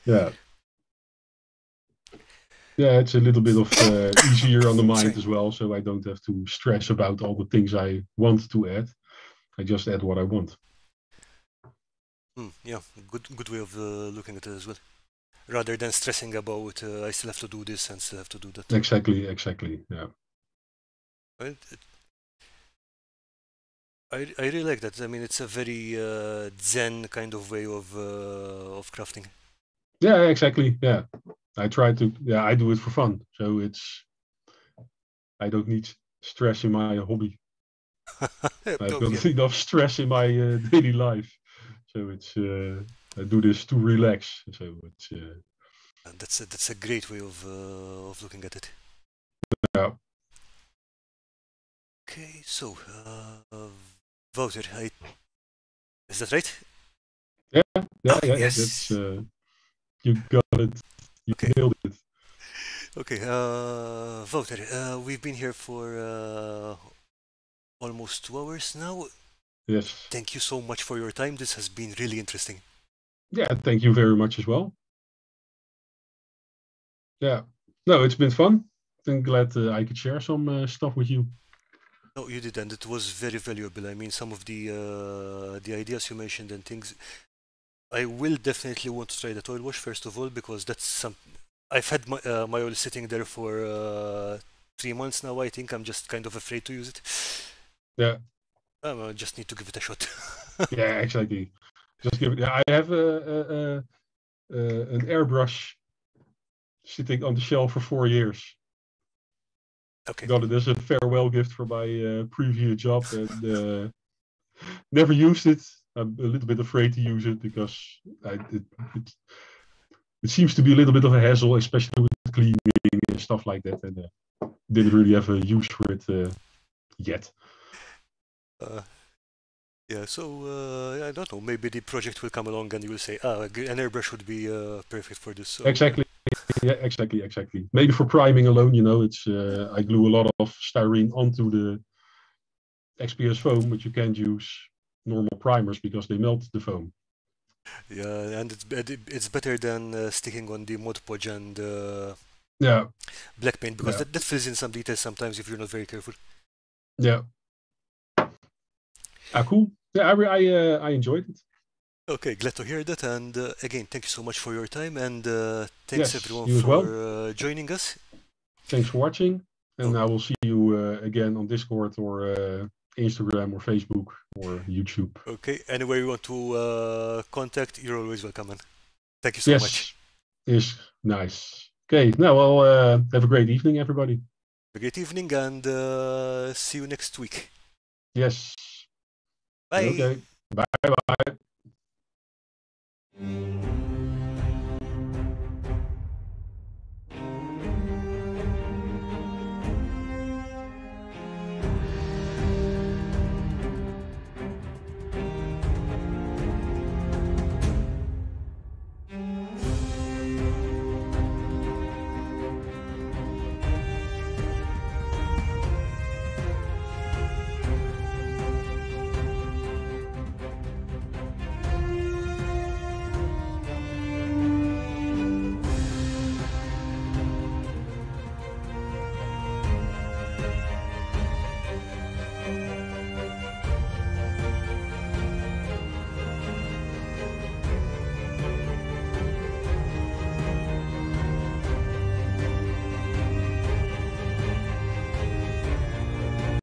Yeah. Yeah, it's a little bit of easier on the mind as well, so I don't have to stress about all the things I want to add. I just add what I want. Yeah, good way of looking at it as well. Rather than stressing about I still have to do this and still have to do that. Exactly. Yeah. Well, I really like that. I mean, it's a very zen kind of way of crafting. Yeah, exactly. Yeah, I try to. Yeah, I do it for fun. So I don't need stress in my hobby. I've got enough stress in my daily life. So I do this to relax. So it's. That's a great way of looking at it. Yeah. Okay, so Wouter, is that right? Yeah. Yes. That's, you got it. You nailed it. Okay, Wouter, we've been here for almost 2 hours now. Yes. Thank you so much for your time. This has been really interesting. Yeah, thank you very much as well. Yeah. No, it's been fun. I'm glad I could share some stuff with you. No, you did, and it was very valuable. I mean, some of the ideas you mentioned and things. I will definitely want to try the oil wash first of all because that's some. I've had my oil sitting there for 3 months now. I think I'm just kind of afraid to use it. Yeah. I just need to give it a shot. Yeah, exactly. Just give it. Yeah, I have an airbrush sitting on the shelf for 4 years. Okay. Got it as a farewell gift for my previous job, and never used it. I'm a little bit afraid to use it because it, it seems to be a little bit of a hassle, especially with cleaning and stuff like that. And didn't really have a use for it yet. Yeah, so I don't know. Maybe the project will come along and you will say, "Ah, an airbrush would be perfect for this." So, Exactly. Yeah, exactly. Maybe for priming alone, it's I glue a lot of styrene onto the XPS foam, but you can't use normal primers because they melt the foam. yeah, and it's better than sticking on the Mod Podge and Yeah, black paint because yeah, that fills in some details sometimes if you're not very careful. yeah. Ah, cool. Yeah, I enjoyed it. Okay, glad to hear that. And again, thank you so much for your time. And thanks Yes, everyone you as for well. joining us. Thanks for watching, Oh, and I will see you again on Discord or Instagram or Facebook or YouTube. okay, anywhere you want to contact, you're always welcome. Man. Thank you so much. Yes, is nice. Okay, now well, have a great evening, everybody. Have a great evening and see you next week. Yes. Bye. Okay. Bye bye.